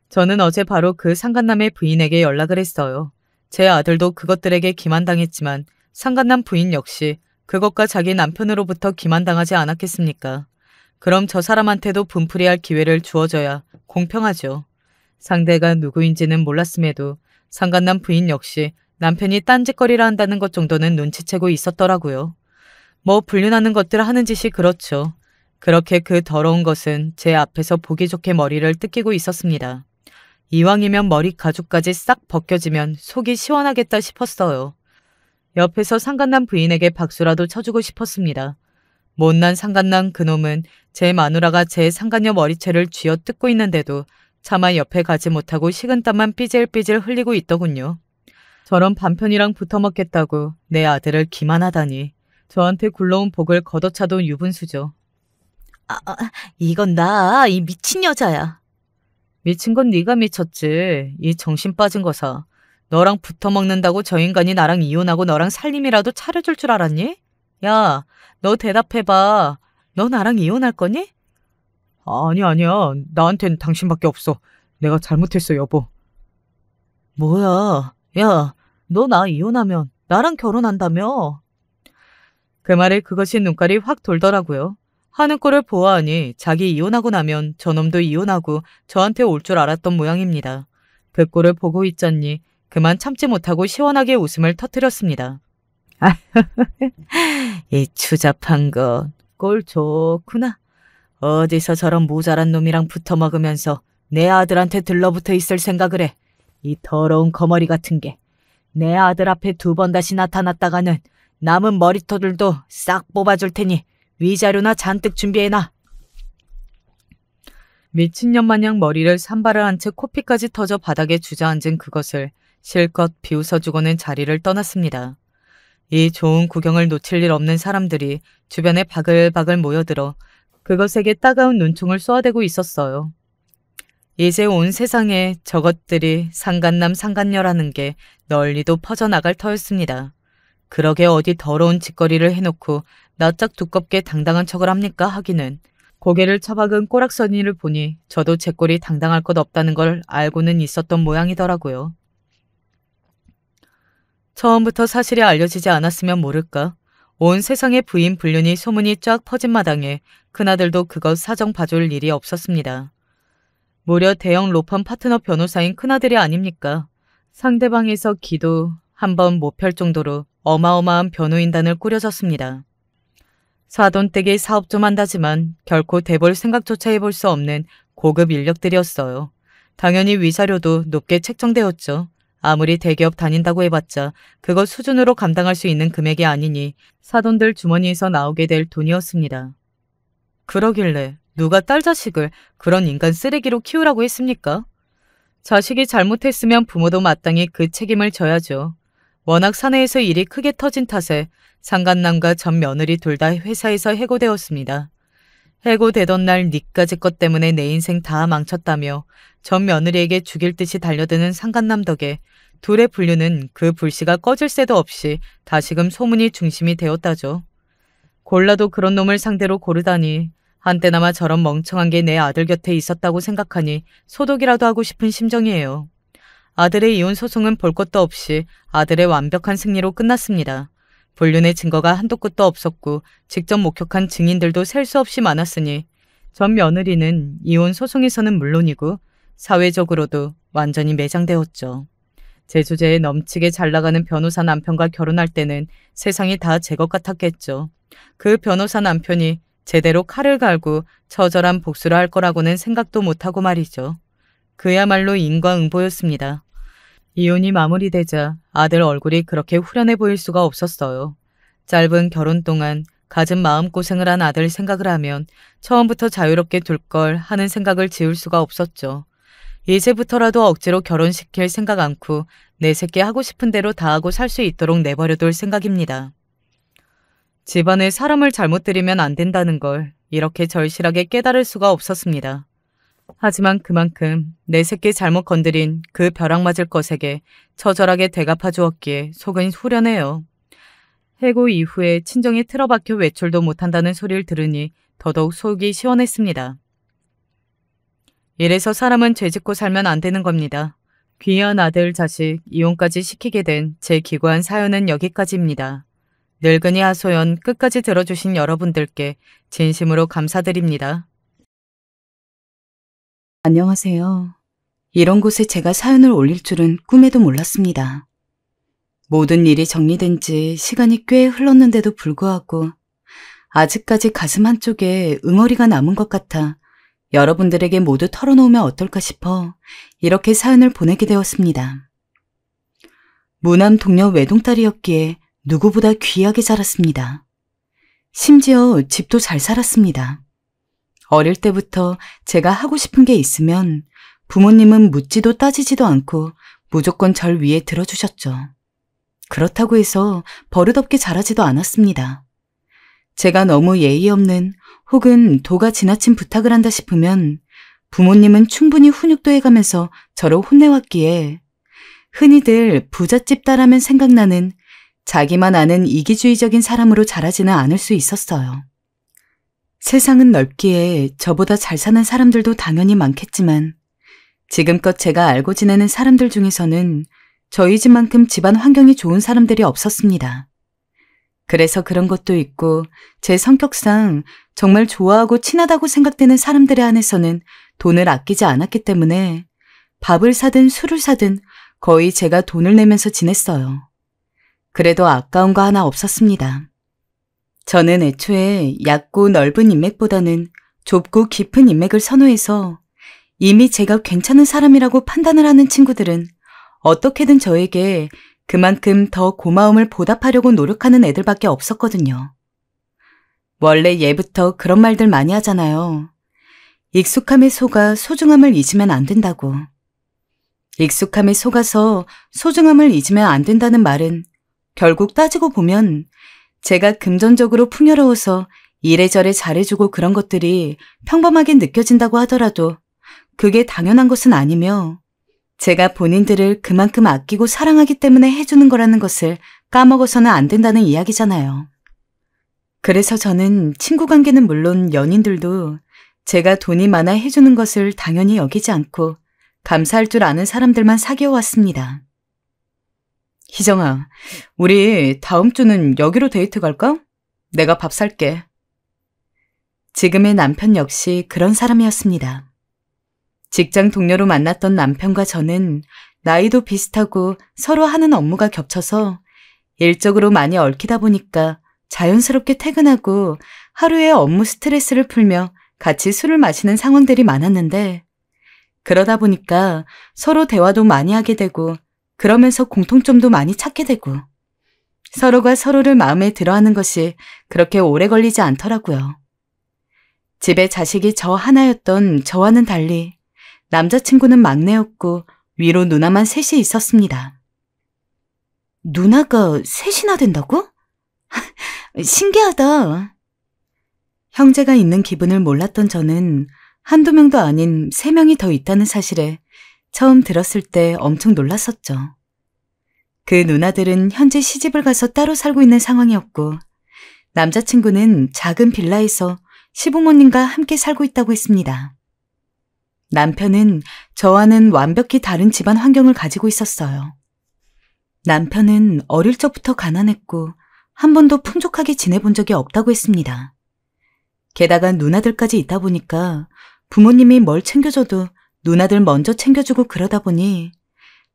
Speaker 1: 저는 어제 바로 그 상간남의 부인에게 연락을 했어요. 제 아들도 그것들에게 기만당했지만 상간남 부인 역시 그것과 자기 남편으로부터 기만당하지 않았겠습니까? 그럼 저 사람한테도 분풀이할 기회를 주어줘야 공평하죠. 상대가 누구인지는 몰랐음에도 상간남 부인 역시 남편이 딴짓거리를 한다는 것 정도는 눈치채고 있었더라고요. 뭐 불륜하는 것들 하는 짓이 그렇죠. 그렇게 그 더러운 것은 제 앞에서 보기 좋게 머리를 뜯기고 있었습니다. 이왕이면 머리 가죽까지 싹 벗겨지면 속이 시원하겠다 싶었어요. 옆에서 상간남 부인에게 박수라도 쳐주고 싶었습니다. 못난 상간남 그놈은 제 마누라가 제 상간녀 머리채를 쥐어뜯고 있는데도 차마 옆에 가지 못하고 식은땀만 삐질삐질 흘리고 있더군요. 저런 반편이랑 붙어먹겠다고 내 아들을 기만하다니. 저한테 굴러온 복을 걷어차도 유분수죠.
Speaker 2: 이건 이 미친 여자야.
Speaker 1: 미친 건 네가 미쳤지. 이 정신 빠진 거사. 너랑 붙어먹는다고 저 인간이 나랑 이혼하고 너랑 살림이라도 차려줄 줄 알았니? 야, 너 대답해봐. 너 나랑 이혼할 거니? 아니야. 나한텐 당신밖에 없어. 내가 잘못했어, 여보. 뭐야. 야, 너 나 이혼하면 나랑 결혼한다며? 그 말에 그것이 눈깔이 확 돌더라고요. 하는 꼴을 보아하니 자기 이혼하고 나면 저놈도 이혼하고 저한테 올 줄 알았던 모양입니다. 그 꼴을 보고 있자니 그만 참지 못하고 시원하게 웃음을 터뜨렸습니다. 이 추잡한 것, 꼴 좋구나. 어디서 저런 모자란 놈이랑 붙어먹으면서 내 아들한테 들러붙어 있을 생각을 해. 이 더러운 거머리 같은 게. 내 아들 앞에 2번 다시 나타났다가는 남은 머리털들도 싹 뽑아줄 테니 위자료나 잔뜩 준비해놔. 미친년 마냥 머리를 산발을 한 채 코피까지 터져 바닥에 주저앉은 그것을 실컷 비웃어주고는 자리를 떠났습니다. 이 좋은 구경을 놓칠 일 없는 사람들이 주변에 바글바글 모여들어 그것에게 따가운 눈총을 쏘아대고 있었어요. 이제 온 세상에 저것들이 상간남 상간녀라는 게 널리도 퍼져나갈 터였습니다. 그러게 어디 더러운 짓거리를 해놓고 낯짝 두껍게 당당한 척을 합니까 하기는. 고개를 처박은 꼬락서니를 보니 저도 제 꼴이 당당할 것 없다는 걸 알고는 있었던 모양이더라고요. 처음부터 사실이 알려지지 않았으면 모를까. 온 세상의 부인 불륜이 소문이 쫙 퍼진 마당에 큰아들도 그것 사정 봐줄 일이 없었습니다. 무려 대형 로펌 파트너 변호사인 큰아들이 아닙니까? 상대방에서 기도 한 번 못 펼 정도로 어마어마한 변호인단을 꾸려졌습니다. 사돈댁이 사업 좀 한다지만 결코 대볼 생각조차 해볼 수 없는 고급 인력들이었어요. 당연히 위자료도 높게 책정되었죠. 아무리 대기업 다닌다고 해봤자 그것 수준으로 감당할 수 있는 금액이 아니니 사돈들 주머니에서 나오게 될 돈이었습니다. 그러길래 누가 딸 자식을 그런 인간 쓰레기로 키우라고 했습니까? 자식이 잘못했으면 부모도 마땅히 그 책임을 져야죠. 워낙 사내에서 일이 크게 터진 탓에 상간남과 전 며느리 둘 다 회사에서 해고되었습니다. 해고되던 날 니까지 것 때문에 내 인생 다 망쳤다며 전 며느리에게 죽일 듯이 달려드는 상간남 덕에 둘의 불륜은 그 불씨가 꺼질 새도 없이 다시금 소문이 중심이 되었다죠. 골라도 그런 놈을 상대로 고르다니 한때나마 저런 멍청한 게 내 아들 곁에 있었다고 생각하니 소독이라도 하고 싶은 심정이에요. 아들의 이혼 소송은 볼 것도 없이 아들의 완벽한 승리로 끝났습니다. 불륜의 증거가 한도 끝도 없었고 직접 목격한 증인들도 셀 수 없이 많았으니 전 며느리는 이혼 소송에서는 물론이고 사회적으로도 완전히 매장되었죠. 제 주제에 넘치게 잘 나가는 변호사 남편과 결혼할 때는 세상이 다 제 것 같았겠죠. 그 변호사 남편이 제대로 칼을 갈고 처절한 복수를 할 거라고는 생각도 못하고 말이죠. 그야말로 인과응보였습니다. 이혼이 마무리되자 아들 얼굴이 그렇게 후련해 보일 수가 없었어요. 짧은 결혼 동안 갖은 마음고생을 한 아들 생각을 하면 처음부터 자유롭게 둘 걸 하는 생각을 지울 수가 없었죠. 이제부터라도 억지로 결혼시킬 생각 않고 내 새끼 하고 싶은 대로 다 하고 살 수 있도록 내버려둘 생각입니다. 집안에 사람을 잘못 들이면 안 된다는 걸 이렇게 절실하게 깨달을 수가 없었습니다. 하지만 그만큼 내 새끼 잘못 건드린 그 벼락 맞을 것에게 처절하게 대갚아 주었기에 속은 후련해요. 해고 이후에 친정이 틀어박혀 외출도 못한다는 소리를 들으니 더더욱 속이 시원했습니다. 이래서 사람은 죄짓고 살면 안 되는 겁니다. 귀한 아들, 자식, 이혼까지 시키게 된 제 기구한 사연은 여기까지입니다. 늙은이 하소연 끝까지 들어주신 여러분들께 진심으로 감사드립니다.
Speaker 3: 안녕하세요. 이런 곳에 제가 사연을 올릴 줄은 꿈에도 몰랐습니다. 모든 일이 정리된 지 시간이 꽤 흘렀는데도 불구하고 아직까지 가슴 한쪽에 응어리가 남은 것 같아 여러분들에게 모두 털어놓으면 어떨까 싶어 이렇게 사연을 보내게 되었습니다. 무남 동료 외동딸이었기에 누구보다 귀하게 자랐습니다. 심지어 집도 잘 살았습니다. 어릴 때부터 제가 하고 싶은 게 있으면 부모님은 묻지도 따지지도 않고 무조건 절 위에 들어주셨죠. 그렇다고 해서 버릇없게 자라지도 않았습니다. 제가 너무 예의 없는 혹은 도가 지나친 부탁을 한다 싶으면 부모님은 충분히 훈육도 해가면서 저를 혼내왔기에 흔히들 부잣집 딸하면 생각나는 자기만 아는 이기주의적인 사람으로 자라지는 않을 수 있었어요. 세상은 넓기에 저보다 잘 사는 사람들도 당연히 많겠지만 지금껏 제가 알고 지내는 사람들 중에서는 저희 집만큼 집안 환경이 좋은 사람들이 없었습니다. 그래서 그런 것도 있고 제 성격상 정말 좋아하고 친하다고 생각되는 사람들에 한해서는 돈을 아끼지 않았기 때문에 밥을 사든 술을 사든 거의 제가 돈을 내면서 지냈어요. 그래도 아까운 거 하나 없었습니다. 저는 애초에 얕고 넓은 인맥보다는 좁고 깊은 인맥을 선호해서 이미 제가 괜찮은 사람이라고 판단을 하는 친구들은 어떻게든 저에게 그만큼 더 고마움을 보답하려고 노력하는 애들밖에 없었거든요. 원래 예부터 그런 말들 많이 하잖아요. 익숙함에 속아 소중함을 잊으면 안 된다고. 익숙함에 속아서 소중함을 잊으면 안 된다는 말은 결국 따지고 보면 제가 금전적으로 풍요로워서 이래저래 잘해주고 그런 것들이 평범하게 느껴진다고 하더라도 그게 당연한 것은 아니며 제가 본인들을 그만큼 아끼고 사랑하기 때문에 해주는 거라는 것을 까먹어서는 안 된다는 이야기잖아요. 그래서 저는 친구 관계는 물론 연인들도 제가 돈이 많아 해주는 것을 당연히 여기지 않고 감사할 줄 아는 사람들만 사귀어 왔습니다. 희정아, 우리 다음 주는 여기로 데이트 갈까? 내가 밥 살게. 지금의 남편 역시 그런 사람이었습니다. 직장 동료로 만났던 남편과 저는 나이도 비슷하고 서로 하는 업무가 겹쳐서 일적으로 많이 얽히다 보니까 자연스럽게 퇴근하고 하루의 업무 스트레스를 풀며 같이 술을 마시는 상황들이 많았는데 그러다 보니까 서로 대화도 많이 하게 되고 그러면서 공통점도 많이 찾게 되고 서로가 서로를 마음에 들어하는 것이 그렇게 오래 걸리지 않더라고요. 집에 자식이 저 하나였던 저와는 달리 남자친구는 막내였고 위로 누나만 셋이 있었습니다. 누나가 셋이나 된다고? 신기하다. 형제가 있는 기분을 몰랐던 저는 한두 명도 아닌 3명이 더 있다는 사실에 처음 들었을 때 엄청 놀랐었죠. 그 누나들은 현재 시집을 가서 따로 살고 있는 상황이었고 남자친구는 작은 빌라에서 시부모님과 함께 살고 있다고 했습니다. 남편은 저와는 완벽히 다른 집안 환경을 가지고 있었어요. 남편은 어릴 적부터 가난했고 한 번도 풍족하게 지내본 적이 없다고 했습니다. 게다가 누나들까지 있다 보니까 부모님이 뭘 챙겨줘도 누나들 먼저 챙겨주고 그러다 보니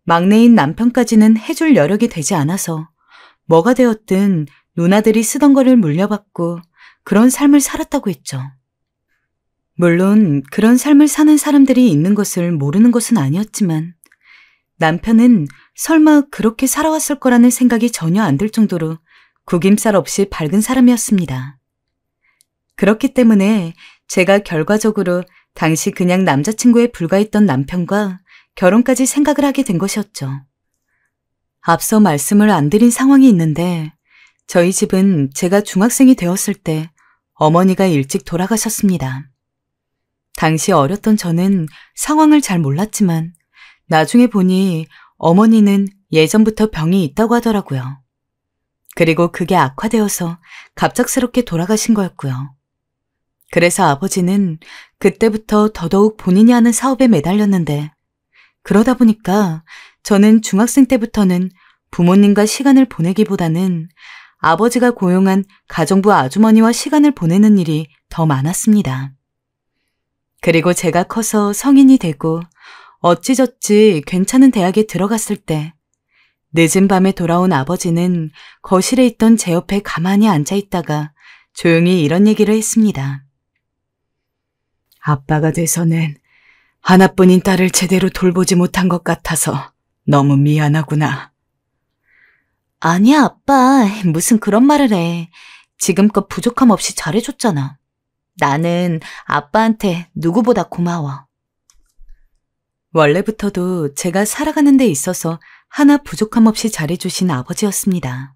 Speaker 3: 막내인 남편까지는 해줄 여력이 되지 않아서 뭐가 되었든 누나들이 쓰던 거를 물려받고 그런 삶을 살았다고 했죠. 물론 그런 삶을 사는 사람들이 있는 것을 모르는 것은 아니었지만 남편은 설마 그렇게 살아왔을 거라는 생각이 전혀 안 들 정도로 구김살 없이 밝은 사람이었습니다. 그렇기 때문에 제가 결과적으로 당시 그냥 남자친구에 불과했던 남편과 결혼까지 생각을 하게 된 것이었죠. 앞서 말씀을 안 드린 상황이 있는데 저희 집은 제가 중학생이 되었을 때 어머니가 일찍 돌아가셨습니다. 당시 어렸던 저는 상황을 잘 몰랐지만 나중에 보니 어머니는 예전부터 병이 있다고 하더라고요. 그리고 그게 악화되어서 갑작스럽게 돌아가신 거였고요. 그래서 아버지는 그때부터 더더욱 본인이 하는 사업에 매달렸는데 그러다 보니까 저는 중학생 때부터는 부모님과 시간을 보내기보다는 아버지가 고용한 가정부 아주머니와 시간을 보내는 일이 더 많았습니다. 그리고 제가 커서 성인이 되고 어찌저찌 괜찮은 대학에 들어갔을 때 늦은 밤에 돌아온 아버지는 거실에 있던 제 옆에 가만히 앉아 있다가 조용히 이런 얘기를 했습니다. 아빠가 돼서는 하나뿐인 딸을 제대로 돌보지 못한 것 같아서 너무 미안하구나. 아니야, 아빠. 무슨 그런 말을 해. 지금껏 부족함 없이 잘해줬잖아. 나는 아빠한테 누구보다 고마워. 원래부터도 제가 살아가는 데 있어서 하나 부족함 없이 잘해주신 아버지였습니다.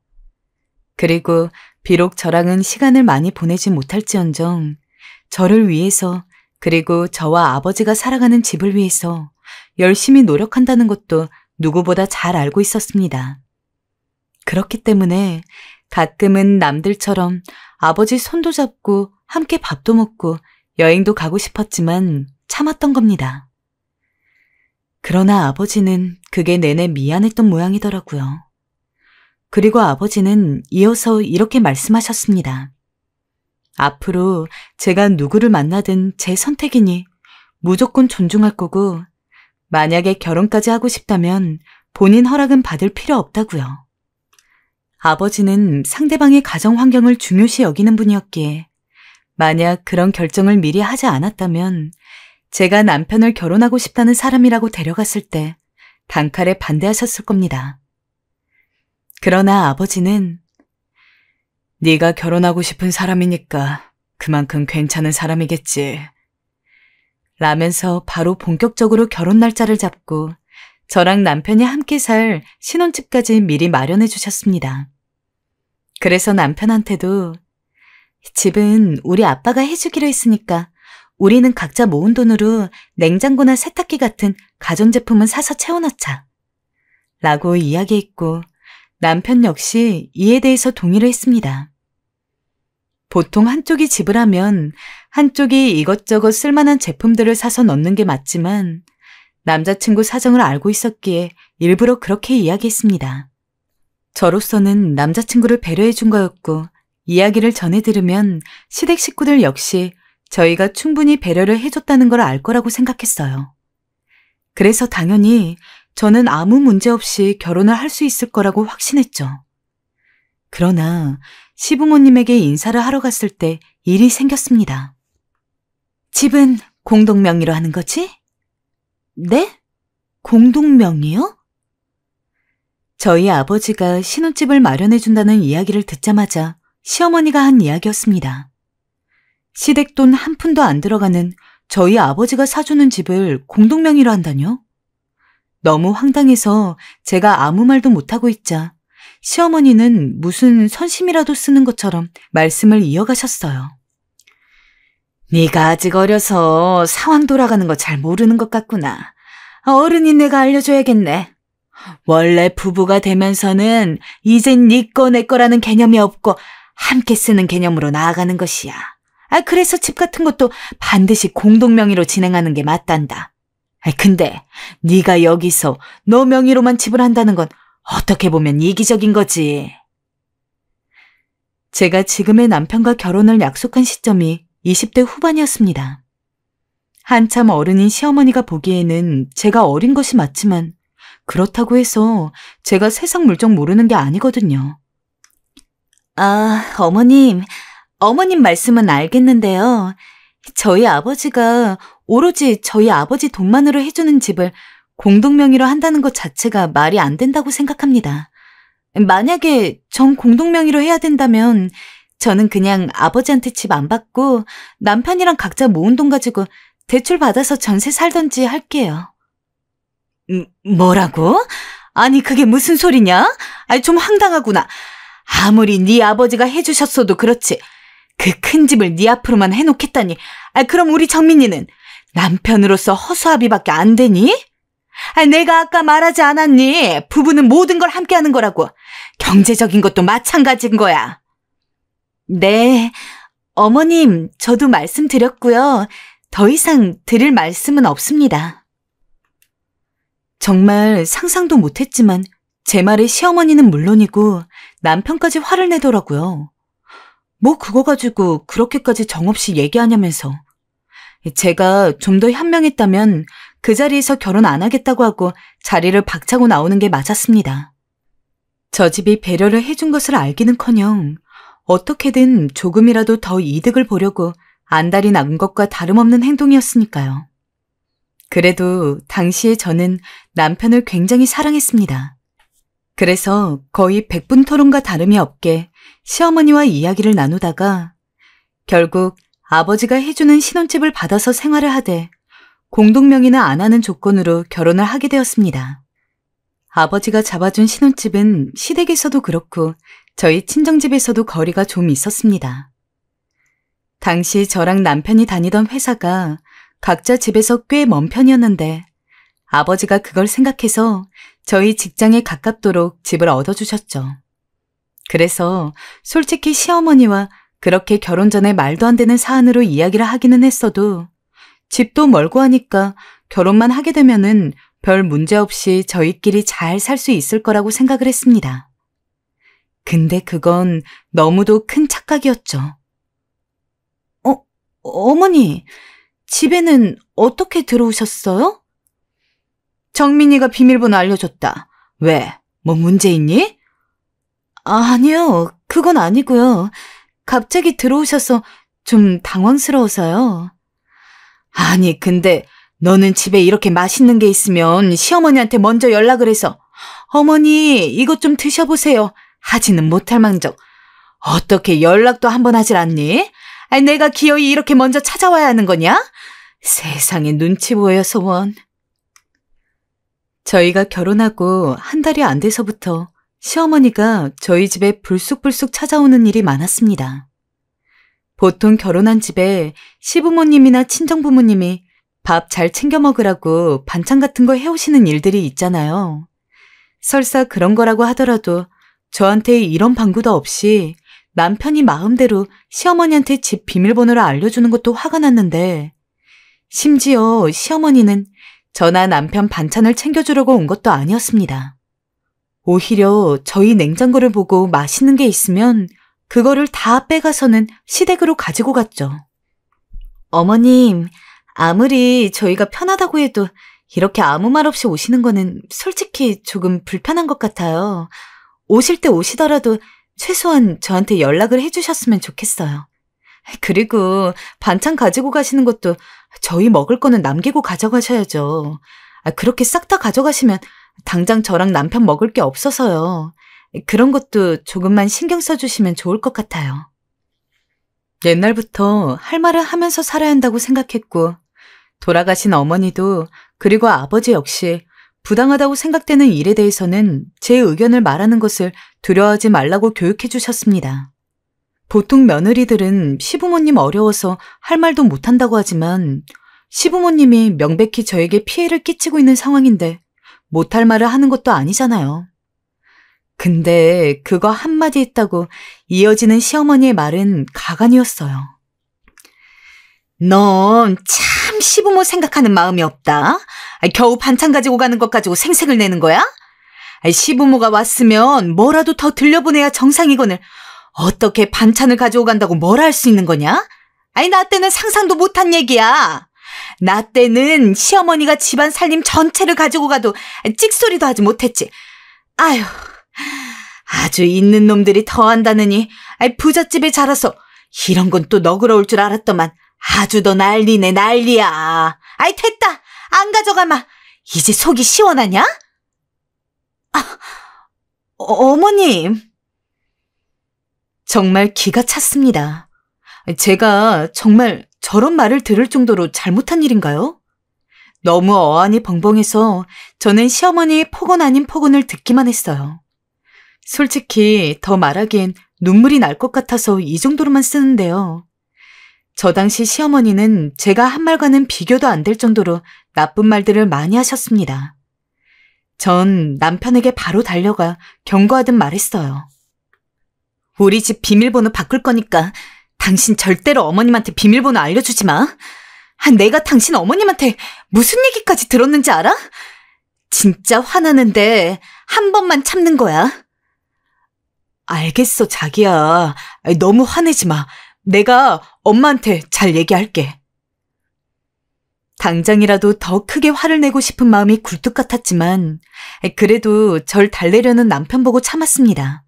Speaker 3: 그리고 비록 저랑은 시간을 많이 보내지 못할지언정 저를 위해서 그리고 저와 아버지가 살아가는 집을 위해서 열심히 노력한다는 것도 누구보다 잘 알고 있었습니다. 그렇기 때문에 가끔은 남들처럼 아버지 손도 잡고 함께 밥도 먹고 여행도 가고 싶었지만 참았던 겁니다. 그러나 아버지는 그게 내내 미안했던 모양이더라고요. 그리고 아버지는 이어서 이렇게 말씀하셨습니다. 앞으로 제가 누구를 만나든 제 선택이니 무조건 존중할 거고 만약에 결혼까지 하고 싶다면 본인 허락은 받을 필요 없다고요. 아버지는 상대방의 가정 환경을 중요시 여기는 분이었기에 만약 그런 결정을 미리 하지 않았다면 제가 남편을 결혼하고 싶다는 사람이라고 데려갔을 때 단칼에 반대하셨을 겁니다. 그러나 아버지는 네가 결혼하고 싶은 사람이니까 그만큼 괜찮은 사람이겠지. 라면서 바로 본격적으로 결혼 날짜를 잡고 저랑 남편이 함께 살 신혼집까지 미리 마련해 주셨습니다. 그래서 남편한테도 집은 우리 아빠가 해주기로 했으니까 우리는 각자 모은 돈으로 냉장고나 세탁기 같은 가전제품은 사서 채워넣자. 라고 이야기했고 남편 역시 이에 대해서 동의를 했습니다. 보통 한쪽이 지불하면 한쪽이 이것저것 쓸만한 제품들을 사서 넣는 게 맞지만 남자친구 사정을 알고 있었기에 일부러 그렇게 이야기했습니다. 저로서는 남자친구를 배려해 준 거였고 이야기를 전해 들으면 시댁 식구들 역시 저희가 충분히 배려를 해줬다는 걸 알 거라고 생각했어요. 그래서 당연히 저는 아무 문제 없이 결혼을 할 수 있을 거라고 확신했죠. 그러나 시부모님에게 인사를 하러 갔을 때 일이 생겼습니다. 집은 공동명의로 하는 거지? 네? 공동명의요? 저희 아버지가 신혼집을 마련해준다는 이야기를 듣자마자 시어머니가 한 이야기였습니다. 시댁돈 한 푼도 안 들어가는 저희 아버지가 사주는 집을 공동명의로 한다뇨? 너무 황당해서 제가 아무 말도 못하고 있자 시어머니는 무슨 선심이라도 쓰는 것처럼 말씀을 이어가셨어요. 네가 아직 어려서 상황 돌아가는 거 잘 모르는 것 같구나. 어른인 내가 알려줘야겠네. 원래 부부가 되면서는 이젠 네 거 내 거라는 개념이 없고 함께 쓰는 개념으로 나아가는 것이야. 그래서 집 같은 것도 반드시 공동 명의로 진행하는 게 맞단다. 근데 네가 여기서 너 명의로만 집을 한다는 건 어떻게 보면 이기적인 거지. 제가 지금의 남편과 결혼을 약속한 시점이 20대 후반이었습니다. 한참 어른인 시어머니가 보기에는 제가 어린 것이 맞지만 그렇다고 해서 제가 세상 물정 모르는 게 아니거든요. 어머님 말씀은 알겠는데요. 저희 아버지가 오로지 저희 아버지 돈만으로 해주는 집을 공동명의로 한다는 것 자체가 말이 안 된다고 생각합니다. 만약에 전 공동명의로 해야 된다면 저는 그냥 아버지한테 집 안 받고 남편이랑 각자 모은 돈 가지고 대출 받아서 전세 살던지 할게요. 뭐라고? 아니 그게 무슨 소리냐? 좀 황당하구나. 아무리 네 아버지가 해주셨어도 그렇지. 그 큰 집을 네 앞으로만 해놓겠다니. 그럼 우리 정민이는 남편으로서 허수아비밖에 안 되니? 내가 아까 말하지 않았니? 부부는 모든 걸 함께하는 거라고. 경제적인 것도 마찬가지인 거야. 네, 어머님, 저도 말씀드렸고요. 더 이상 드릴 말씀은 없습니다. 정말 상상도 못했지만 제 말에 시어머니는 물론이고 남편까지 화를 내더라고요. 뭐 그거 가지고 그렇게까지 정없이 얘기하냐면서. 제가 좀 더 현명했다면 그 자리에서 결혼 안 하겠다고 하고 자리를 박차고 나오는 게 맞았습니다. 저 집이 배려를 해준 것을 알기는커녕 어떻게든 조금이라도 더 이득을 보려고 안달이 난 것과 다름없는 행동이었으니까요. 그래도 당시에 저는 남편을 굉장히 사랑했습니다. 그래서 거의 백분토론과 다름이 없게 시어머니와 이야기를 나누다가 결국 아버지가 해주는 신혼집을 받아서 생활을 하되 공동명의는 안 하는 조건으로 결혼을 하게 되었습니다. 아버지가 잡아준 신혼집은 시댁에서도 그렇고 저희 친정집에서도 거리가 좀 있었습니다. 당시 저랑 남편이 다니던 회사가 각자 집에서 꽤 먼 편이었는데 아버지가 그걸 생각해서 저희 직장에 가깝도록 집을 얻어주셨죠. 그래서 솔직히 시어머니와 그렇게 결혼 전에 말도 안 되는 사안으로 이야기를 하기는 했어도 집도 멀고 하니까 결혼만 하게 되면은 별 문제 없이 저희끼리 잘 살 수 있을 거라고 생각을 했습니다. 근데 그건 너무도 큰 착각이었죠. 어머니, 집에는 어떻게 들어오셨어요? 정민이가 비밀번호 알려줬다. 왜? 뭐 문제 있니? 아니요, 그건 아니고요. 갑자기 들어오셔서 좀 당황스러워서요. 아니, 근데 너는 집에 이렇게 맛있는 게 있으면 시어머니한테 먼저 연락을 해서 어머니, 이것 좀 드셔보세요. 하지는 못할 망정. 어떻게 연락도 한번 하질 않니? 내가 기어이 이렇게 먼저 찾아와야 하는 거냐? 세상에 눈치 보여서 원. 저희가 결혼하고 한 달이 안 돼서부터 시어머니가 저희 집에 불쑥불쑥 찾아오는 일이 많았습니다. 보통 결혼한 집에 시부모님이나 친정부모님이 밥 잘 챙겨 먹으라고 반찬 같은 거 해오시는 일들이 있잖아요. 설사 그런 거라고 하더라도 저한테 이런 방구도 없이 남편이 마음대로 시어머니한테 집 비밀번호를 알려주는 것도 화가 났는데 심지어 시어머니는 저나 남편 반찬을 챙겨주려고 온 것도 아니었습니다. 오히려 저희 냉장고를 보고 맛있는 게 있으면 그거를 다 빼가서는 시댁으로 가지고 갔죠. 어머님, 아무리 저희가 편하다고 해도 이렇게 아무 말 없이 오시는 거는 솔직히 조금 불편한 것 같아요. 오실 때 오시더라도 최소한 저한테 연락을 해주셨으면 좋겠어요. 그리고 반찬 가지고 가시는 것도 저희 먹을 거는 남기고 가져가셔야죠. 그렇게 싹 다 가져가시면 당장 저랑 남편 먹을 게 없어서요. 그런 것도 조금만 신경 써주시면 좋을 것 같아요. 옛날부터 할 말을 하면서 살아야 한다고 생각했고 돌아가신 어머니도 그리고 아버지 역시 부당하다고 생각되는 일에 대해서는 제 의견을 말하는 것을 두려워하지 말라고 교육해 주셨습니다. 보통 며느리들은 시부모님 어려워서 할 말도 못한다고 하지만 시부모님이 명백히 저에게 피해를 끼치고 있는 상황인데 못할 말을 하는 것도 아니잖아요. 근데 그거 한마디 했다고 이어지는 시어머니의 말은 가관이었어요.
Speaker 2: 넌 참 시부모 생각하는 마음이 없다. 겨우 반찬 가지고 가는 것 가지고 생색을 내는 거야? 시부모가 왔으면 뭐라도 더 들려보내야 정상이거늘 어떻게 반찬을 가지고 간다고 뭐라 할 수 있는 거냐? 나 때는 상상도 못한 얘기야. 나 때는 시어머니가 집안 살림 전체를 가지고 가도 찍소리도 하지 못했지. 아휴, 아주 있는 놈들이 더 한다느니 부잣집에 자라서 이런 건 또 너그러울 줄 알았더만 아주 더 난리네 난리야. 됐다. 안 가져가마. 이제 속이 시원하냐? 어머님. 정말 기가 찼습니다. 제가 정말 저런 말을 들을 정도로 잘못한 일인가요? 너무 어안이 벙벙해서 저는 시어머니의 폭언 아닌 폭언을 듣기만 했어요. 솔직히 더 말하기엔 눈물이 날 것 같아서 이 정도로만 쓰는데요. 저 당시 시어머니는 제가 한 말과는 비교도 안 될 정도로 나쁜 말들을 많이 하셨습니다. 전 남편에게 바로 달려가 경고하듯 말했어요. 우리 집 비밀번호 바꿀 거니까 당신 절대로 어머님한테 비밀번호 알려주지 마. 내가 당신 어머님한테 무슨 얘기까지 들었는지 알아? 진짜 화나는데 한 번만 참는 거야. 알겠어, 자기야. 너무 화내지 마. 내가 엄마한테 잘 얘기할게. 당장이라도 더 크게 화를 내고 싶은 마음이 굴뚝 같았지만 그래도 절 달래려는 남편 보고 참았습니다.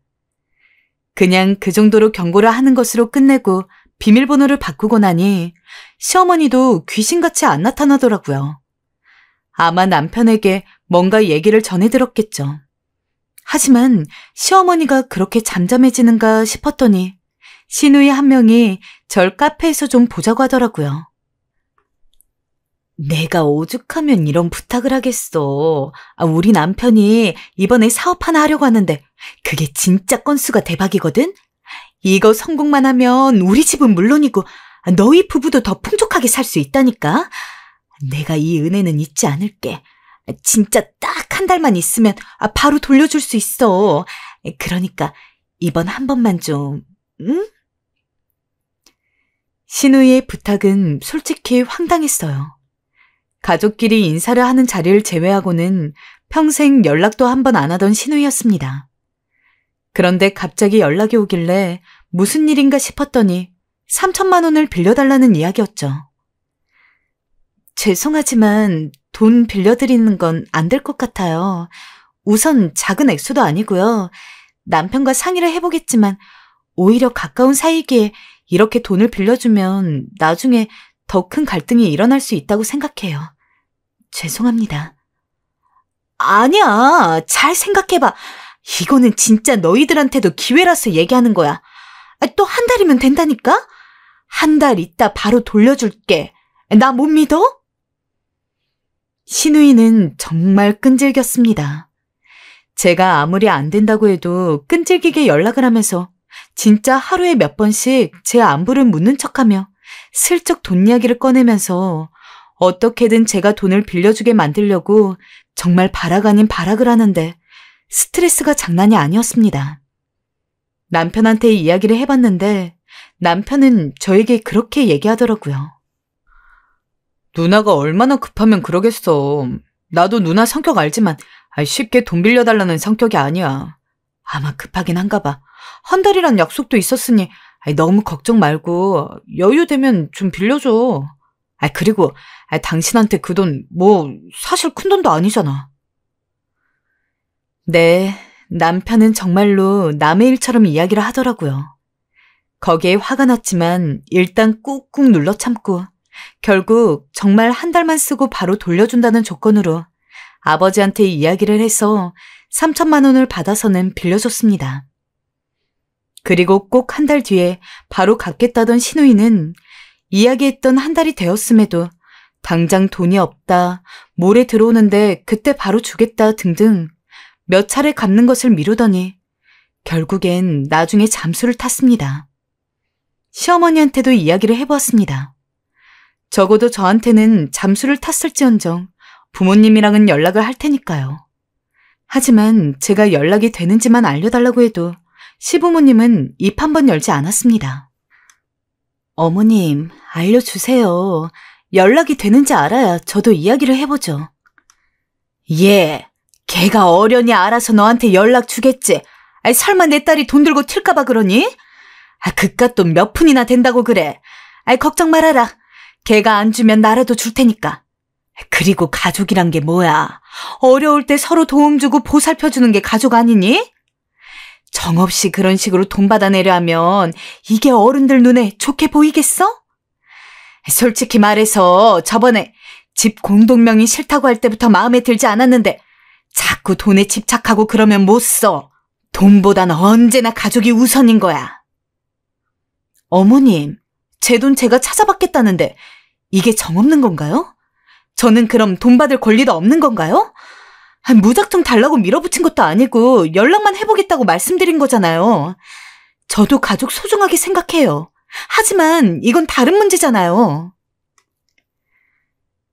Speaker 2: 그냥 그 정도로 경고를 하는 것으로 끝내고 비밀번호를 바꾸고 나니 시어머니도 귀신같이 안 나타나더라고요. 아마 남편에게 뭔가 얘기를 전해 들었겠죠. 하지만 시어머니가 그렇게 잠잠해지는가 싶었더니 시누이 한 명이 절 카페에서 좀 보자고 하더라고요. 내가 오죽하면 이런 부탁을 하겠어. 우리 남편이 이번에 사업 하나 하려고 하는데 그게 진짜 건수가 대박이거든? 이거 성공만 하면 우리 집은 물론이고 너희 부부도 더 풍족하게 살 수 있다니까. 내가 이 은혜는 잊지 않을게. 진짜 딱 한 달만 있으면 바로 돌려줄 수 있어. 그러니까 이번 한 번만 좀, 응? 시누이의 부탁은 솔직히 황당했어요. 가족끼리 인사를 하는 자리를 제외하고는 평생 연락도 한 번 안 하던 시누이였습니다. 그런데 갑자기 연락이 오길래 무슨 일인가 싶었더니 3천만 원을 빌려달라는 이야기였죠. 죄송하지만 돈 빌려드리는 건 안 될 것 같아요. 우선 작은 액수도 아니고요. 남편과 상의를 해보겠지만 오히려 가까운 사이기에 이렇게 돈을 빌려주면 나중에 더 큰 갈등이 일어날 수 있다고 생각해요. 죄송합니다. 아니야. 잘 생각해봐. 이거는 진짜 너희들한테도 기회라서 얘기하는 거야. 또 한 달이면 된다니까? 한 달 있다 바로 돌려줄게. 나 못 믿어? 시누이는 정말 끈질겼습니다. 제가 아무리 안 된다고 해도 끈질기게 연락을 하면서 진짜 하루에 몇 번씩 제 안부를 묻는 척하며 슬쩍 돈 이야기를 꺼내면서 어떻게든 제가 돈을 빌려주게 만들려고 정말 발악 아닌 발악을 하는데 스트레스가 장난이 아니었습니다. 남편한테 이야기를 해봤는데 남편은 저에게 그렇게 얘기하더라고요. 누나가 얼마나 급하면 그러겠어. 나도 누나 성격 알지만 쉽게 돈 빌려달라는 성격이 아니야. 아마 급하긴 한가 봐. 한 달이란 약속도 있었으니 너무 걱정 말고 여유 되면 좀 빌려줘. 그리고 당신한테 그 돈 뭐 사실 큰 돈도 아니잖아. 네, 남편은 정말로 남의 일처럼 이야기를 하더라고요. 거기에 화가 났지만 일단 꾹꾹 눌러 참고 결국 정말 한 달만 쓰고 바로 돌려준다는 조건으로 아버지한테 이야기를 해서 3천만 원을 받아서는 빌려줬습니다. 그리고 꼭 한 달 뒤에 바로 갚겠다던 시누이는 이야기했던 한 달이 되었음에도 당장 돈이 없다, 모레 들어오는데 그때 바로 주겠다 등등 몇 차례 갚는 것을 미루더니 결국엔 나중에 잠수를 탔습니다. 시어머니한테도 이야기를 해보았습니다. 적어도 저한테는 잠수를 탔을지언정 부모님이랑은 연락을 할 테니까요. 하지만 제가 연락이 되는지만 알려달라고 해도 시부모님은 입 한 번 열지 않았습니다. 어머님, 알려주세요. 연락이 되는지 알아야 저도 이야기를 해보죠. 예, 걔가 어련히 알아서 너한테 연락 주겠지. 아이, 설마 내 딸이 돈 들고 튈까봐 그러니? 아, 그깟 돈 몇 푼이나 된다고 그래. 아이, 걱정 말아라. 걔가 안 주면 나라도 줄 테니까. 그리고 가족이란 게 뭐야? 어려울 때 서로 도움 주고 보살펴주는 게 가족 아니니? 정없이 그런 식으로 돈 받아내려 하면 이게 어른들 눈에 좋게 보이겠어? 솔직히 말해서 저번에 집 공동명의 싫다고 할 때부터 마음에 들지 않았는데 자꾸 돈에 집착하고 그러면 못 써. 돈보단 언제나 가족이 우선인 거야. 어머님, 제 돈 제가 찾아받겠다는데 이게 정없는 건가요? 저는 그럼 돈 받을 권리도 없는 건가요? 무작정 달라고 밀어붙인 것도 아니고 연락만 해보겠다고 말씀드린 거잖아요. 저도 가족 소중하게 생각해요. 하지만 이건 다른 문제잖아요.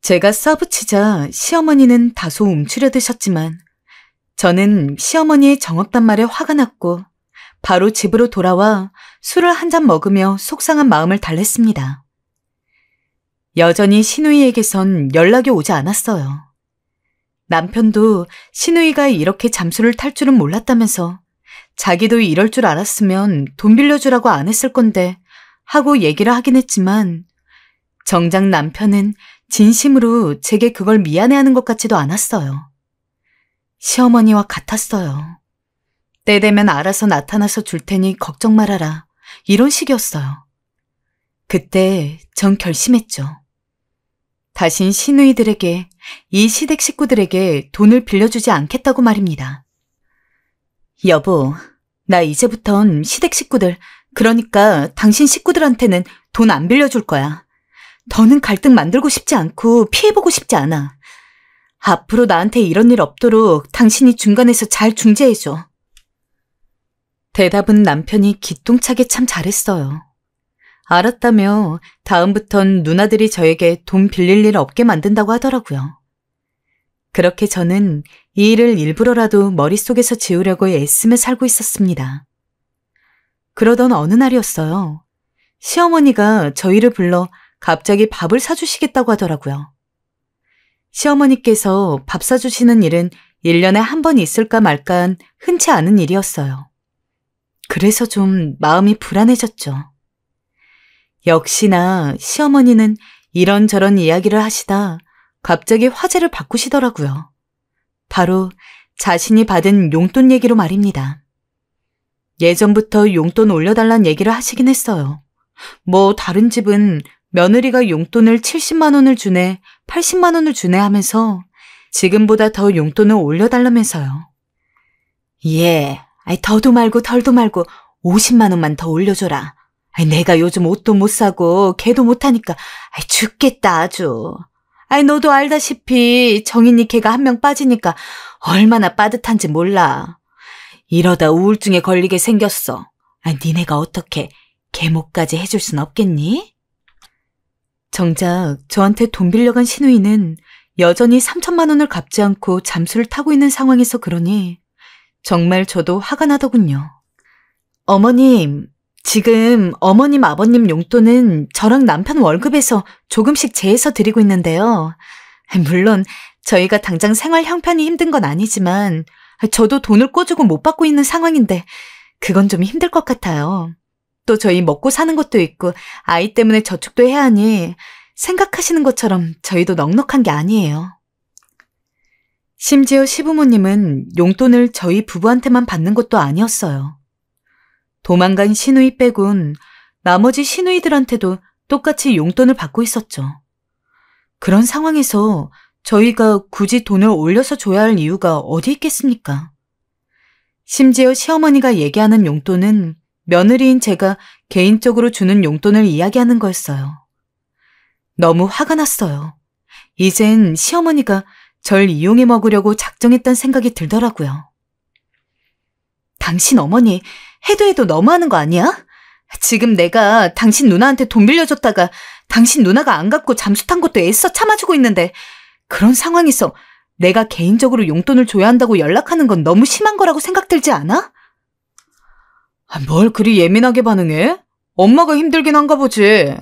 Speaker 2: 제가 싸붙이자 시어머니는 다소 움츠려드셨지만 저는 시어머니의 정없단 말에 화가 났고 바로 집으로 돌아와 술을 한 잔 먹으며 속상한 마음을 달랬습니다. 여전히 시누이에게선 연락이 오지 않았어요. 남편도 시누이가 이렇게 잠수를 탈 줄은 몰랐다면서 자기도 이럴 줄 알았으면 돈 빌려주라고 안 했을 건데 하고 얘기를 하긴 했지만 정작 남편은 진심으로 제게 그걸 미안해하는 것 같지도 않았어요. 시어머니와 같았어요. 때 되면 알아서 나타나서 줄 테니 걱정 말아라. 이런 식이었어요. 그때 전 결심했죠. 다신 시누이들에게, 이 시댁 식구들에게 돈을 빌려주지 않겠다고 말입니다. 여보, 나 이제부턴 시댁 식구들, 그러니까 당신 식구들한테는 돈 안 빌려줄 거야. 더는 갈등 만들고 싶지 않고 피해보고 싶지 않아. 앞으로 나한테 이런 일 없도록 당신이 중간에서 잘 중재해줘. 대답은 남편이 기똥차게 참 잘했어요. 알았다며 다음부턴 누나들이 저에게 돈 빌릴 일 없게 만든다고 하더라고요. 그렇게 저는 이 일을 일부러라도 머릿속에서 지우려고 애쓰며 살고 있었습니다. 그러던 어느 날이었어요. 시어머니가 저희를 불러 갑자기 밥을 사주시겠다고 하더라고요. 시어머니께서 밥 사주시는 일은 1년에 한 번 있을까 말까한 흔치 않은 일이었어요. 그래서 좀 마음이 불안해졌죠. 역시나 시어머니는 이런저런 이야기를 하시다 갑자기 화제를 바꾸시더라고요. 바로 자신이 받은 용돈 얘기로 말입니다. 예전부터 용돈 올려달란 얘기를 하시긴 했어요. 뭐 다른 집은 며느리가 용돈을 70만 원을 주네, 80만 원을 주네 하면서 지금보다 더 용돈을 올려달라면서요. 예, 더도 말고 덜도 말고 50만 원만 더 올려줘라. 내가 요즘 옷도 못 사고 개도 못 하니까 죽겠다 아주. 너도 알다시피 정인이 개가 한 명 빠지니까 얼마나 빠듯한지 몰라. 이러다 우울증에 걸리게 생겼어. 니네가 어떻게 개목까지 해줄 순 없겠니? 정작 저한테 돈 빌려간 시누이는 여전히 3천만 원을 갚지 않고 잠수를 타고 있는 상황에서 그러니 정말 저도 화가 나더군요. 어머님, 지금 어머님 아버님 용돈은 저랑 남편 월급에서 조금씩 제해서 드리고 있는데요. 물론 저희가 당장 생활 형편이 힘든 건 아니지만 저도 돈을 꿔주고 못 받고 있는 상황인데 그건 좀 힘들 것 같아요. 또 저희 먹고 사는 것도 있고 아이 때문에 저축도 해야 하니 생각하시는 것처럼 저희도 넉넉한 게 아니에요. 심지어 시부모님은 용돈을 저희 부부한테만 받는 것도 아니었어요. 도망간 시누이 빼곤 나머지 시누이들한테도 똑같이 용돈을 받고 있었죠. 그런 상황에서 저희가 굳이 돈을 올려서 줘야 할 이유가 어디 있겠습니까? 심지어 시어머니가 얘기하는 용돈은 며느리인 제가 개인적으로 주는 용돈을 이야기하는 거였어요. 너무 화가 났어요. 이젠 시어머니가 절 이용해 먹으려고 작정했단 생각이 들더라고요. 당신 어머니 해도 너무하는 거 아니야? 지금 내가 당신 누나한테 돈 빌려줬다가 당신 누나가 안 갚고 잠수 탄 것도 애써 참아주고 있는데 그런 상황에서 내가 개인적으로 용돈을 줘야 한다고 연락하는 건 너무 심한 거라고 생각 들지 않아? 뭘 그리 예민하게 반응해? 엄마가 힘들긴 한가 보지.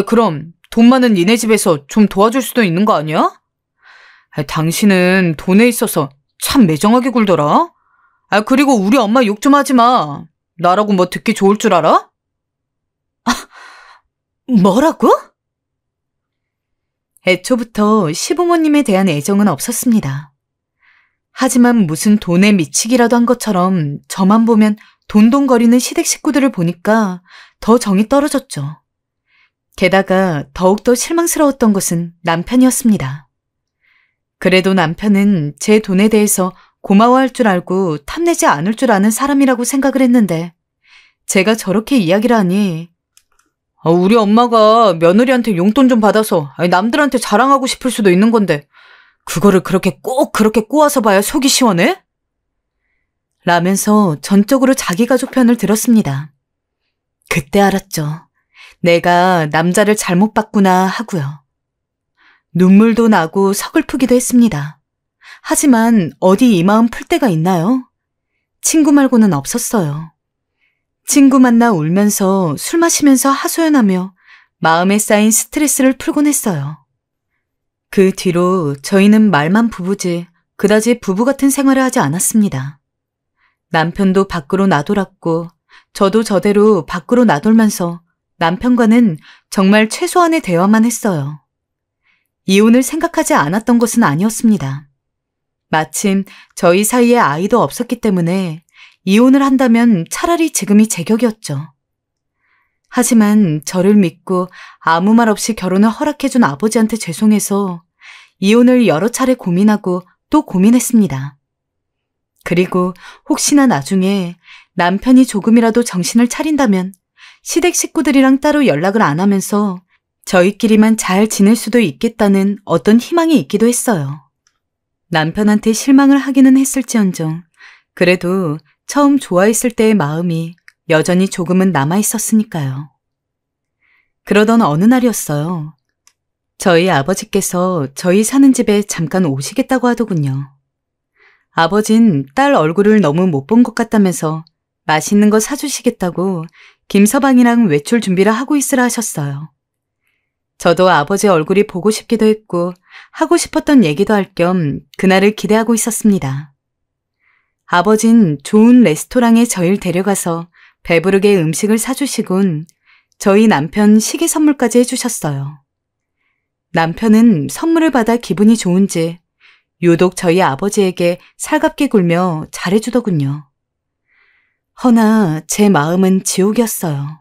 Speaker 2: 그럼 돈 많은 니네 집에서 좀 도와줄 수도 있는 거 아니야? 당신은 돈에 있어서 참 매정하게 굴더라. 그리고 우리 엄마 욕 좀 하지 마. 나라고 뭐 듣기 좋을 줄 알아? 뭐라고? 애초부터 시부모님에 대한 애정은 없었습니다. 하지만 무슨 돈에 미치기라도 한 것처럼 저만 보면 돈돈거리는 시댁 식구들을 보니까 더 정이 떨어졌죠. 게다가 더욱더 실망스러웠던 것은 남편이었습니다. 그래도 남편은 제 돈에 대해서 고마워할 줄 알고 탐내지 않을 줄 아는 사람이라고 생각을 했는데 제가 저렇게 이야기를 하니 우리 엄마가 며느리한테 용돈 좀 받아서 남들한테 자랑하고 싶을 수도 있는 건데 그거를 꼭 그렇게 꼬아서 봐야 속이 시원해? 라면서 전적으로 자기 가족 편을 들었습니다. 그때 알았죠. 내가 남자를 잘못 봤구나 하고요. 눈물도 나고 서글프기도 했습니다. 하지만 어디 이 마음 풀 데가 있나요? 친구 말고는 없었어요. 친구 만나 울면서 술 마시면서 하소연하며 마음에 쌓인 스트레스를 풀곤 했어요. 그 뒤로 저희는 말만 부부지 그다지 부부 같은 생활을 하지 않았습니다. 남편도 밖으로 나돌았고 저도 저대로 밖으로 나돌면서 남편과는 정말 최소한의 대화만 했어요. 이혼을 생각하지 않았던 것은 아니었습니다. 마침 저희 사이에 아이도 없었기 때문에 이혼을 한다면 차라리 지금이 제격이었죠. 하지만 저를 믿고 아무 말 없이 결혼을 허락해준 아버지한테 죄송해서 이혼을 여러 차례 고민하고 또 고민했습니다. 그리고 혹시나 나중에 남편이 조금이라도 정신을 차린다면 시댁 식구들이랑 따로 연락을 안 하면서 저희끼리만 잘 지낼 수도 있겠다는 어떤 희망이 있기도 했어요. 남편한테 실망을 하기는 했을지언정 그래도 처음 좋아했을 때의 마음이 여전히 조금은 남아있었으니까요. 그러던 어느 날이었어요. 저희 아버지께서 저희 사는 집에 잠깐 오시겠다고 하더군요. 아버진 딸 얼굴을 너무 못 본 것 같다면서 맛있는 거 사주시겠다고 김서방이랑 외출 준비를 하고 있으라 하셨어요. 저도 아버지 얼굴이 보고 싶기도 했고 하고 싶었던 얘기도 할 겸 그날을 기대하고 있었습니다. 아버진 좋은 레스토랑에 저희를 데려가서 배부르게 음식을 사주시곤 저희 남편 시계 선물까지 해주셨어요. 남편은 선물을 받아 기분이 좋은지 유독 저희 아버지에게 살갑게 굴며 잘해주더군요. 허나 제 마음은 지옥이었어요.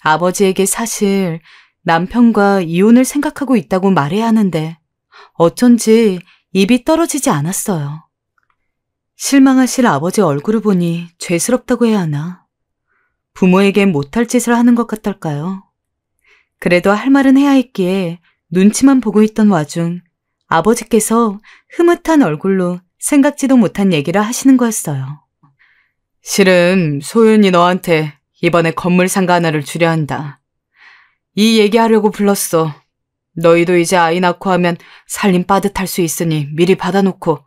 Speaker 2: 아버지에게 사실 남편과 이혼을 생각하고 있다고 말해야 하는데 어쩐지 입이 떨어지지 않았어요. 실망하실 아버지 얼굴을 보니 죄스럽다고 해야 하나? 부모에게 못할 짓을 하는 것 같달까요? 그래도 할 말은 해야 했기에 눈치만 보고 있던 와중 아버지께서 흐뭇한 얼굴로 생각지도 못한 얘기를 하시는 거였어요. 실은 소윤이 너한테 이번에 건물 상가 하나를 주려 한다. 이 얘기하려고 불렀어. 너희도 이제 아이 낳고 하면 살림 빠듯할 수 있으니 미리 받아놓고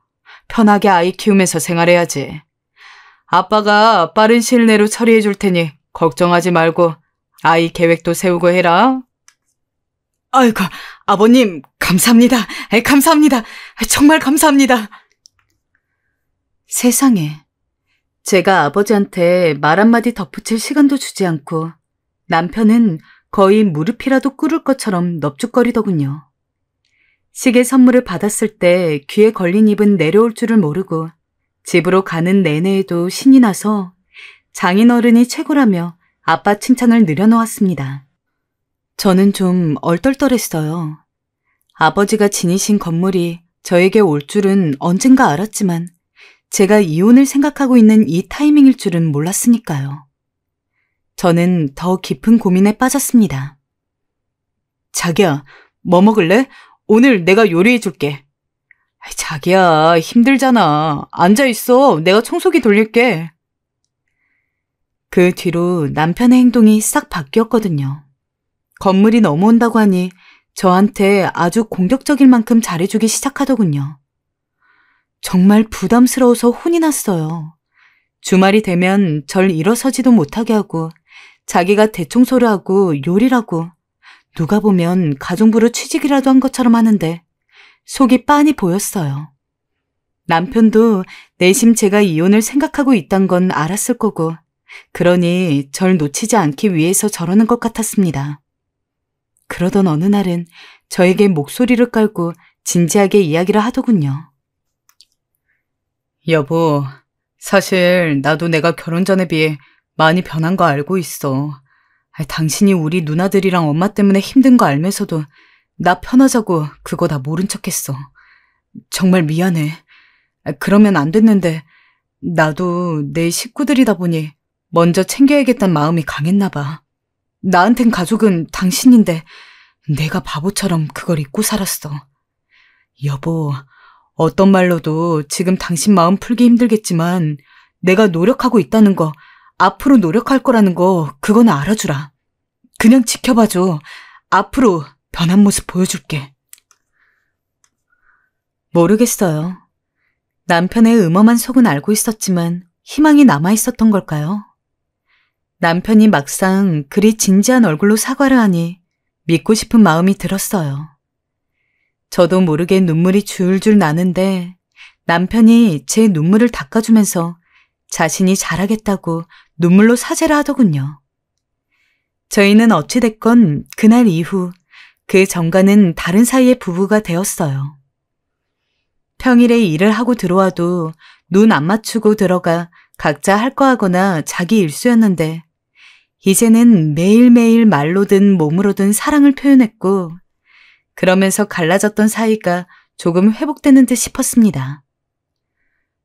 Speaker 2: 편하게 아이 키우면서 생활해야지. 아빠가 빠른 시일 내로 처리해 줄 테니 걱정하지 말고 아이 계획도 세우고 해라. 아이고, 아버님 감사합니다. 감사합니다. 정말 감사합니다. 세상에, 제가 아버지한테 말 한마디 덧붙일 시간도 주지 않고 남편은 거의 무릎이라도 꿇을 것처럼 넙죽거리더군요. 시계 선물을 받았을 때 귀에 걸린 잎은 내려올 줄을 모르고 집으로 가는 내내에도 신이 나서 장인어른이 최고라며 아빠 칭찬을 늘여놓았습니다. 저는 좀 얼떨떨했어요. 아버지가 지니신 건물이 저에게 올 줄은 언젠가 알았지만 제가 이혼을 생각하고 있는 이 타이밍일 줄은 몰랐으니까요. 저는 더 깊은 고민에 빠졌습니다. 자기야, 뭐 먹을래? 오늘 내가 요리해 줄게. 자기야, 힘들잖아. 앉아있어. 내가 청소기 돌릴게. 그 뒤로 남편의 행동이 싹 바뀌었거든요. 건물이 넘어온다고 하니 저한테 아주 공격적일 만큼 잘해주기 시작하더군요. 정말 부담스러워서 혼이 났어요. 주말이 되면 절 일어서지도 못하게 하고 자기가 대청소를 하고 요리를 하고 누가 보면 가정부로 취직이라도 한 것처럼 하는데 속이 빤히 보였어요. 남편도 내심 제가 이혼을 생각하고 있단 건 알았을 거고 그러니 절 놓치지 않기 위해서 저러는 것 같았습니다. 그러던 어느 날은 저에게 목소리를 깔고 진지하게 이야기를 하더군요.
Speaker 3: 여보, 사실 나도 내가 결혼 전에 비해 많이 변한 거 알고 있어. 당신이 우리 누나들이랑 엄마 때문에 힘든 거 알면서도 나 편하자고 그거 다 모른 척했어. 정말 미안해. 그러면 안 됐는데 나도 내 식구들이다 보니 먼저 챙겨야겠다는 마음이 강했나 봐. 나한텐 가족은 당신인데 내가 바보처럼 그걸 잊고 살았어. 여보, 어떤 말로도 지금 당신 마음 풀기 힘들겠지만 내가 노력하고 있다는 거, 앞으로 노력할 거라는 거 그건 알아주라. 그냥 지켜봐줘. 앞으로 변한 모습 보여줄게.
Speaker 2: 모르겠어요. 남편의 음험한 속은 알고 있었지만 희망이 남아있었던 걸까요? 남편이 막상 그리 진지한 얼굴로 사과를 하니 믿고 싶은 마음이 들었어요. 저도 모르게 눈물이 줄줄 나는데 남편이 제 눈물을 닦아주면서 자신이 잘하겠다고 눈물로 사죄를 하더군요. 저희는 어찌됐건 그날 이후 그 전과는 다른 사이의 부부가 되었어요. 평일에 일을 하고 들어와도 눈 안 맞추고 들어가 각자 할 거 하거나 자기 일수였는데 이제는 매일매일 말로든 몸으로든 사랑을 표현했고 그러면서 갈라졌던 사이가 조금 회복되는 듯 싶었습니다.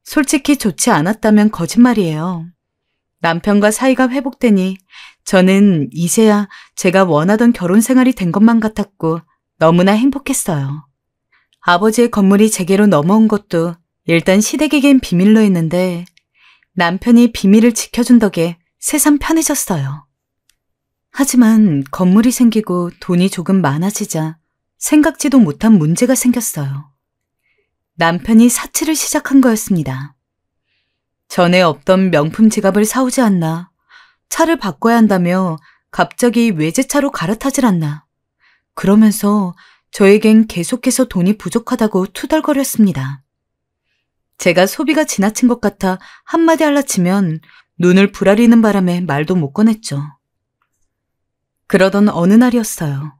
Speaker 2: 솔직히 좋지 않았다면 거짓말이에요. 남편과 사이가 회복되니 저는 이제야 제가 원하던 결혼 생활이 된 것만 같았고 너무나 행복했어요. 아버지의 건물이 제게로 넘어온 것도 일단 시댁에겐 비밀로 했는데 남편이 비밀을 지켜준 덕에 새삼 편해졌어요. 하지만 건물이 생기고 돈이 조금 많아지자 생각지도 못한 문제가 생겼어요. 남편이 사치를 시작한 거였습니다. 전에 없던 명품 지갑을 사오지 않나, 차를 바꿔야 한다며 갑자기 외제차로 갈아타질 않나, 그러면서 저에겐 계속해서 돈이 부족하다고 투덜거렸습니다. 제가 소비가 지나친 것 같아 한마디 할라치면 눈을 부라리는 바람에 말도 못 꺼냈죠. 그러던 어느 날이었어요.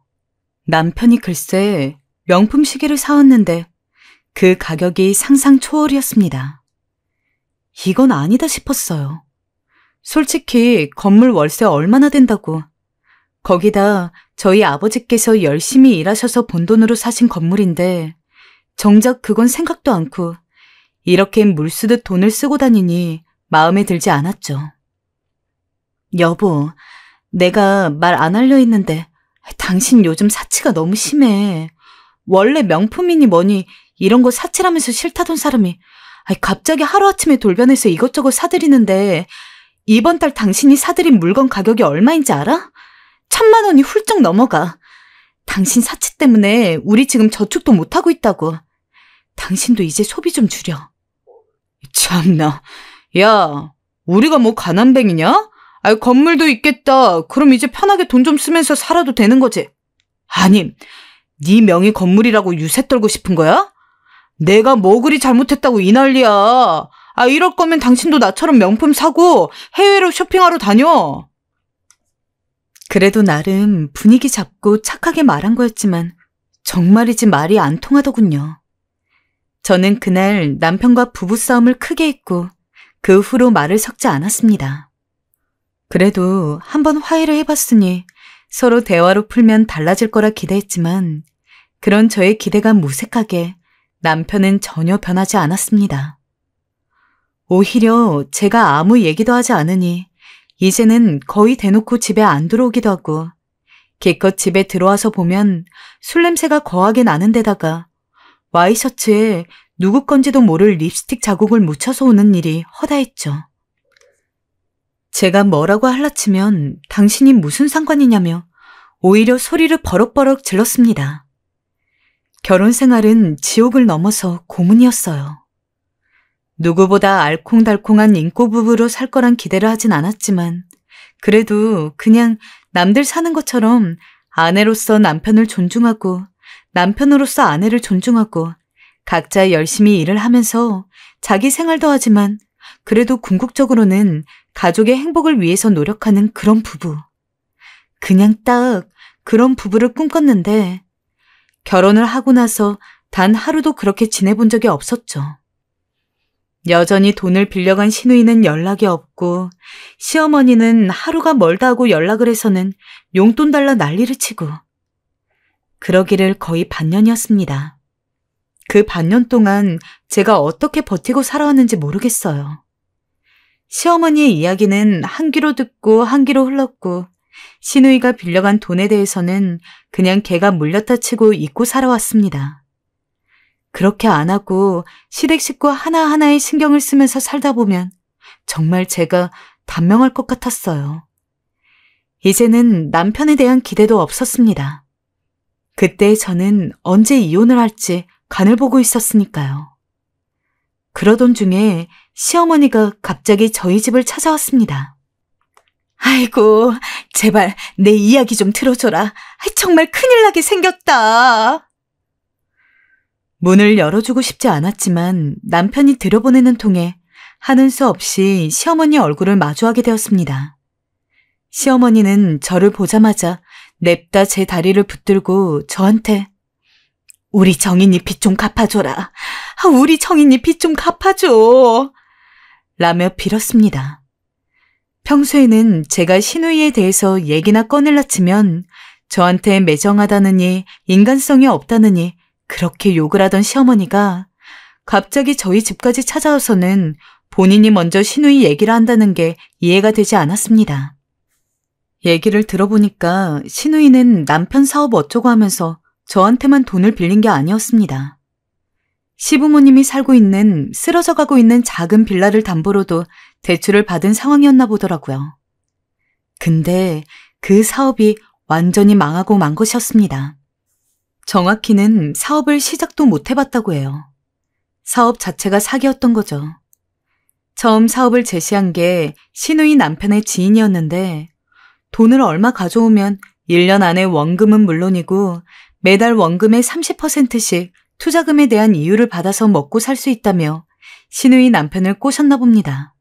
Speaker 2: 남편이 글쎄 명품 시계를 사왔는데 그 가격이 상상 초월이었습니다. 이건 아니다 싶었어요. 솔직히 건물 월세 얼마나 된다고. 거기다 저희 아버지께서 열심히 일하셔서 번 돈으로 사신 건물인데 정작 그건 생각도 않고 이렇게 물쓰듯 돈을 쓰고 다니니 마음에 들지 않았죠. 여보, 내가 말 안 하려 했는데 당신 요즘 사치가 너무 심해. 원래 명품이니 뭐니 이런 거 사치라면서 싫다던 사람이 갑자기 하루아침에 돌변해서 이것저것 사들이는데 이번 달 당신이 사들인 물건 가격이 얼마인지 알아? 1,000만 원이 훌쩍 넘어가. 당신 사치 때문에 우리 지금 저축도 못하고 있다고. 당신도 이제 소비 좀 줄여.
Speaker 3: 참나. 야, 우리가 뭐 가난뱅이냐? 건물도 있겠다. 그럼 이제 편하게 돈 좀 쓰면서 살아도 되는 거지. 아니, 네 명의 건물이라고 유세 떨고 싶은 거야? 내가 뭐 그리 잘못했다고 이 난리야. 이럴 거면 당신도 나처럼 명품 사고 해외로 쇼핑하러 다녀.
Speaker 2: 그래도 나름 분위기 잡고 착하게 말한 거였지만 정말이지 말이 안 통하더군요. 저는 그날 남편과 부부싸움을 크게 했고 그 후로 말을 섞지 않았습니다. 그래도 한번 화해를 해봤으니 서로 대화로 풀면 달라질 거라 기대했지만 그런 저의 기대가 무색하게 남편은 전혀 변하지 않았습니다. 오히려 제가 아무 얘기도 하지 않으니 이제는 거의 대놓고 집에 안 들어오기도 하고 기껏 집에 들어와서 보면 술 냄새가 거하게 나는 데다가 와이셔츠에 누구 건지도 모를 립스틱 자국을 묻혀서 오는 일이 허다했죠. 제가 뭐라고 할라치면 당신이 무슨 상관이냐며 오히려 소리를 버럭버럭 질렀습니다. 결혼 생활은 지옥을 넘어서 고문이었어요. 누구보다 알콩달콩한 인꼬 부부로 살 거란 기대를 하진 않았지만 그래도 그냥 남들 사는 것처럼 아내로서 남편을 존중하고 남편으로서 아내를 존중하고 각자 열심히 일을 하면서 자기 생활도 하지만 그래도 궁극적으로는 가족의 행복을 위해서 노력하는 그런 부부. 그냥 딱 그런 부부를 꿈꿨는데 결혼을 하고 나서 단 하루도 그렇게 지내본 적이 없었죠. 여전히 돈을 빌려간 시누이는 연락이 없고 시어머니는 하루가 멀다 하고 연락을 해서는 용돈 달라 난리를 치고 그러기를 거의 반년이었습니다. 그 반년 동안 제가 어떻게 버티고 살아왔는지 모르겠어요. 시어머니의 이야기는 한 귀로 듣고 한 귀로 흘렀고 시누이가 빌려간 돈에 대해서는 그냥 걔가 물렸다 치고 잊고 살아왔습니다. 그렇게 안 하고 시댁 식구 하나하나에 신경을 쓰면서 살다 보면 정말 제가 단명할 것 같았어요. 이제는 남편에 대한 기대도 없었습니다. 그때 저는 언제 이혼을 할지 간을 보고 있었으니까요. 그러던 중에 시어머니가 갑자기 저희 집을 찾아왔습니다. 아이고, 제발 내 이야기 좀 들어줘라. 정말 큰일 나게 생겼다. 문을 열어주고 싶지 않았지만 남편이 들여보내는 통에 하는 수 없이 시어머니 얼굴을 마주하게 되었습니다. 시어머니는 저를 보자마자 냅다 제 다리를 붙들고 저한테 우리 정인이 빚 좀 갚아줘라. 우리 정인이 빚 좀 갚아줘. 라며 빌었습니다. 평소에는 제가 시누이에 대해서 얘기나 꺼낼라 치면 저한테 매정하다느니 인간성이 없다느니 그렇게 욕을 하던 시어머니가 갑자기 저희 집까지 찾아와서는 본인이 먼저 시누이 얘기를 한다는 게 이해가 되지 않았습니다. 얘기를 들어보니까 시누이는 남편 사업 어쩌고 하면서 저한테만 돈을 빌린 게 아니었습니다. 시부모님이 살고 있는 쓰러져 가고 있는 작은 빌라를 담보로도 대출을 받은 상황이었나 보더라고요. 근데 그 사업이 완전히 망하고 만 것이었습니다. 정확히는 사업을 시작도 못 해봤다고 해요. 사업 자체가 사기였던 거죠. 처음 사업을 제시한 게 시누이 남편의 지인이었는데 돈을 얼마 가져오면 1년 안에 원금은 물론이고 매달 원금의 30%씩 투자금에 대한 이유를 받아서 먹고 살 수 있다며 시누이 남편을 꼬셨나 봅니다.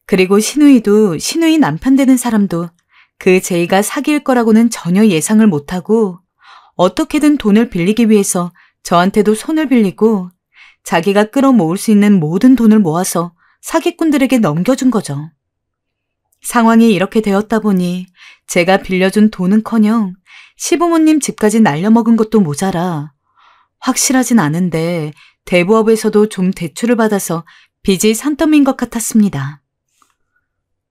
Speaker 2: 그리고 시누이도 시누이 남편 되는 사람도 그 제의가 사기일 거라고는 전혀 예상을 못하고 어떻게든 돈을 빌리기 위해서 저한테도 손을 빌리고 자기가 끌어모을 수 있는 모든 돈을 모아서 사기꾼들에게 넘겨준 거죠. 상황이 이렇게 되었다 보니 제가 빌려준 돈은커녕 시부모님 집까지 날려먹은 것도 모자라 확실하진 않은데 대부업에서도 좀 대출을 받아서 빚이 산더미인 것 같았습니다.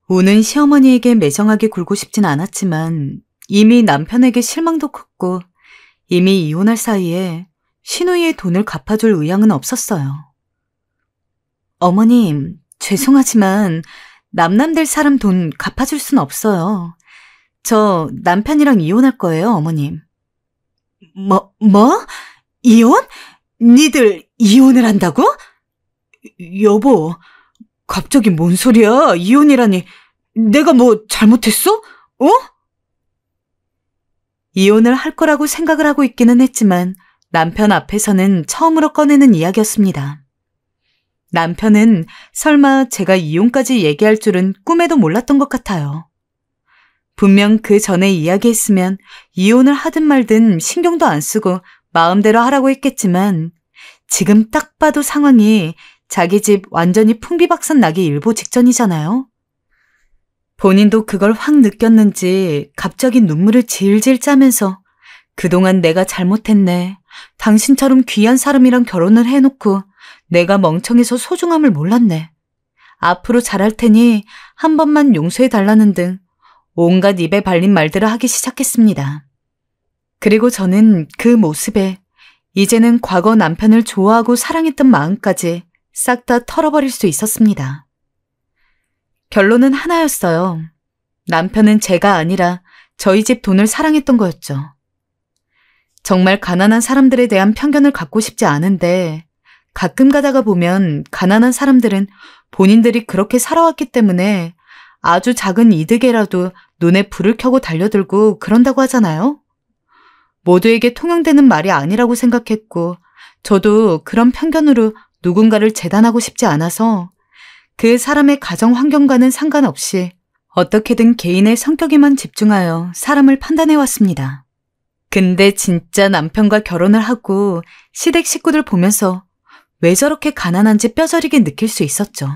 Speaker 2: 우는 시어머니에게 매정하게 굴고 싶진 않았지만 이미 남편에게 실망도 컸고 이미 이혼할 사이에 시누이의 돈을 갚아줄 의향은 없었어요. 어머님, 죄송하지만 남남될 사람 돈 갚아줄 순 없어요. 저 남편이랑 이혼할 거예요, 어머님. 뭐? 이혼? 니들 이혼을 한다고? 여보, 갑자기 뭔 소리야? 이혼이라니. 내가 뭐 잘못했어? 어? 이혼을 할 거라고 생각을 하고 있기는 했지만 남편 앞에서는 처음으로 꺼내는 이야기였습니다. 남편은 설마 제가 이혼까지 얘기할 줄은 꿈에도 몰랐던 것 같아요. 분명 그 전에 이야기했으면 이혼을 하든 말든 신경도 안 쓰고 마음대로 하라고 했겠지만 지금 딱 봐도 상황이 자기 집 완전히 풍비박산 나기 일보 직전이잖아요. 본인도 그걸 확 느꼈는지 갑자기 눈물을 질질 짜면서 그동안 내가 잘못했네. 당신처럼 귀한 사람이랑 결혼을 해놓고 내가 멍청해서 소중함을 몰랐네. 앞으로 잘할 테니 한 번만 용서해달라는 등 온갖 입에 발린 말들을 하기 시작했습니다. 그리고 저는 그 모습에 이제는 과거 남편을 좋아하고 사랑했던 마음까지 싹 다 털어버릴 수 있었습니다. 결론은 하나였어요. 남편은 제가 아니라 저희 집 돈을 사랑했던 거였죠. 정말 가난한 사람들에 대한 편견을 갖고 싶지 않은데 가끔 가다가 보면 가난한 사람들은 본인들이 그렇게 살아왔기 때문에 아주 작은 이득에라도 눈에 불을 켜고 달려들고 그런다고 하잖아요. 모두에게 통용되는 말이 아니라고 생각했고 저도 그런 편견으로 누군가를 재단하고 싶지 않아서 그 사람의 가정 환경과는 상관없이 어떻게든 개인의 성격에만 집중하여 사람을 판단해왔습니다. 근데 진짜 남편과 결혼을 하고 시댁 식구들 보면서 왜 저렇게 가난한지 뼈저리게 느낄 수 있었죠.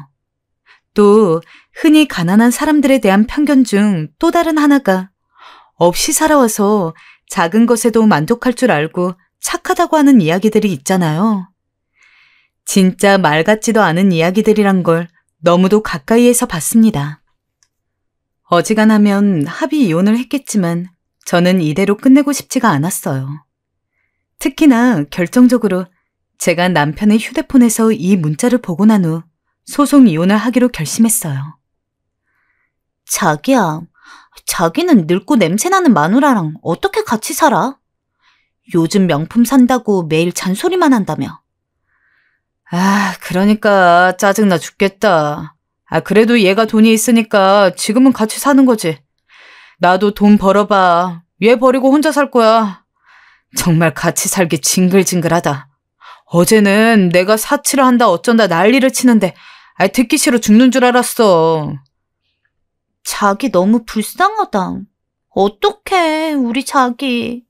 Speaker 2: 또 흔히 가난한 사람들에 대한 편견 중 또 다른 하나가 없이 살아와서 작은 것에도 만족할 줄 알고 착하다고 하는 이야기들이 있잖아요. 진짜 말 같지도 않은 이야기들이란 걸 너무도 가까이에서 봤습니다. 어지간하면 합의 이혼을 했겠지만 저는 이대로 끝내고 싶지가 않았어요. 특히나 결정적으로 제가 남편의 휴대폰에서 이 문자를 보고 난 후 소송 이혼을 하기로 결심했어요. 자기야, 자기는 늙고 냄새나는 마누라랑 어떻게 같이 살아? 요즘 명품 산다고 매일 잔소리만 한다며. 그러니까 짜증나 죽겠다. 그래도 얘가 돈이 있으니까 지금은 같이 사는 거지. 나도 돈 벌어봐. 얘 버리고 혼자 살 거야. 정말 같이 살기 징글징글하다. 어제는 내가 사치를 한다 어쩐다 난리를 치는데 듣기 싫어 죽는 줄 알았어. 자기 너무 불쌍하다. 어떡해, 우리 자기.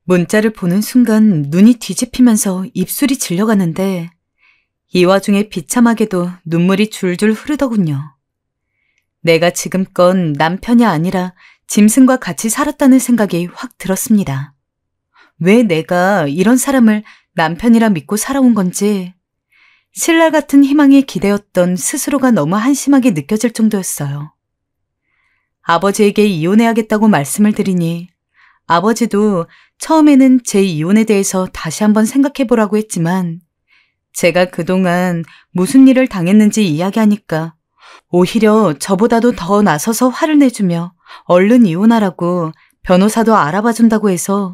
Speaker 2: 문자를 보는 순간 눈이 뒤집히면서 입술이 질려가는데 이 와중에 비참하게도 눈물이 줄줄 흐르더군요. 내가 지금껏 남편이 아니라 짐승과 같이 살았다는 생각이 확 들었습니다. 왜 내가 이런 사람을 남편이라 믿고 살아온 건지 신라 같은 희망에 기대었던 스스로가 너무 한심하게 느껴질 정도였어요. 아버지에게 이혼해야겠다고 말씀을 드리니 아버지도 처음에는 제 이혼에 대해서 다시 한번 생각해보라고 했지만 제가 그동안 무슨 일을 당했는지 이야기하니까 오히려 저보다도 더 나서서 화를 내주며 얼른 이혼하라고 변호사도 알아봐준다고 해서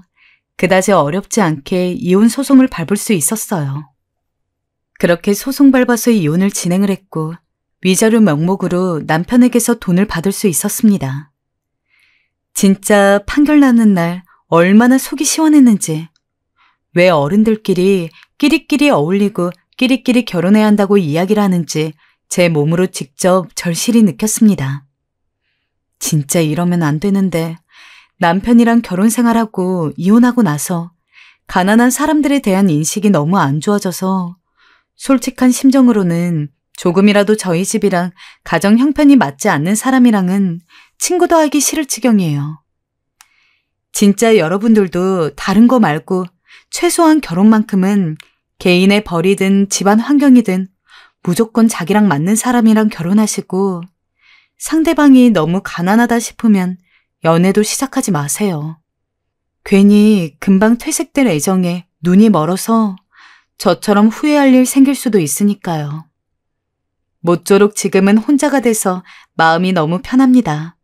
Speaker 2: 그다지 어렵지 않게 이혼 소송을 밟을 수 있었어요. 그렇게 소송 밟아서 이혼을 진행을 했고 위자료 명목으로 남편에게서 돈을 받을 수 있었습니다. 진짜 판결 나는 날 얼마나 속이 시원했는지, 왜 어른들끼리 끼리끼리 어울리고 끼리끼리 결혼해야 한다고 이야기를 하는지 제 몸으로 직접 절실히 느꼈습니다. 진짜 이러면 안 되는데 남편이랑 결혼 생활하고 이혼하고 나서 가난한 사람들에 대한 인식이 너무 안 좋아져서 솔직한 심정으로는 조금이라도 저희 집이랑 가정 형편이 맞지 않는 사람이랑은 친구도 하기 싫을 지경이에요. 진짜 여러분들도 다른 거 말고 최소한 결혼만큼은 개인의 벌이든 집안 환경이든 무조건 자기랑 맞는 사람이랑 결혼하시고 상대방이 너무 가난하다 싶으면 연애도 시작하지 마세요. 괜히 금방 퇴색될 애정에 눈이 멀어서 저처럼 후회할 일 생길 수도 있으니까요. 모쪼록 지금은 혼자가 돼서 마음이 너무 편합니다.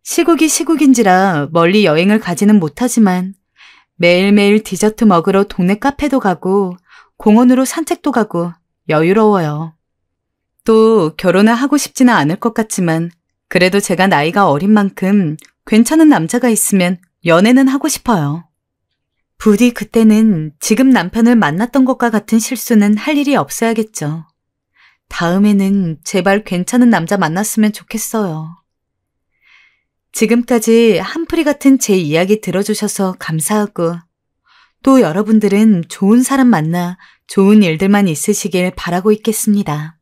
Speaker 2: 시국이 시국인지라 멀리 여행을 가지는 못하지만 매일매일 디저트 먹으러 동네 카페도 가고 공원으로 산책도 가고 여유로워요. 또 결혼을 하고 싶지는 않을 것 같지만 그래도 제가 나이가 어린 만큼 괜찮은 남자가 있으면 연애는 하고 싶어요. 부디 그때는 지금 남편을 만났던 것과 같은 실수는 할 일이 없어야겠죠. 다음에는 제발 괜찮은 남자 만났으면 좋겠어요. 지금까지 한풀이 같은 제 이야기 들어주셔서 감사하고 또 여러분들은 좋은 사람 만나 좋은 일들만 있으시길 바라고 있겠습니다.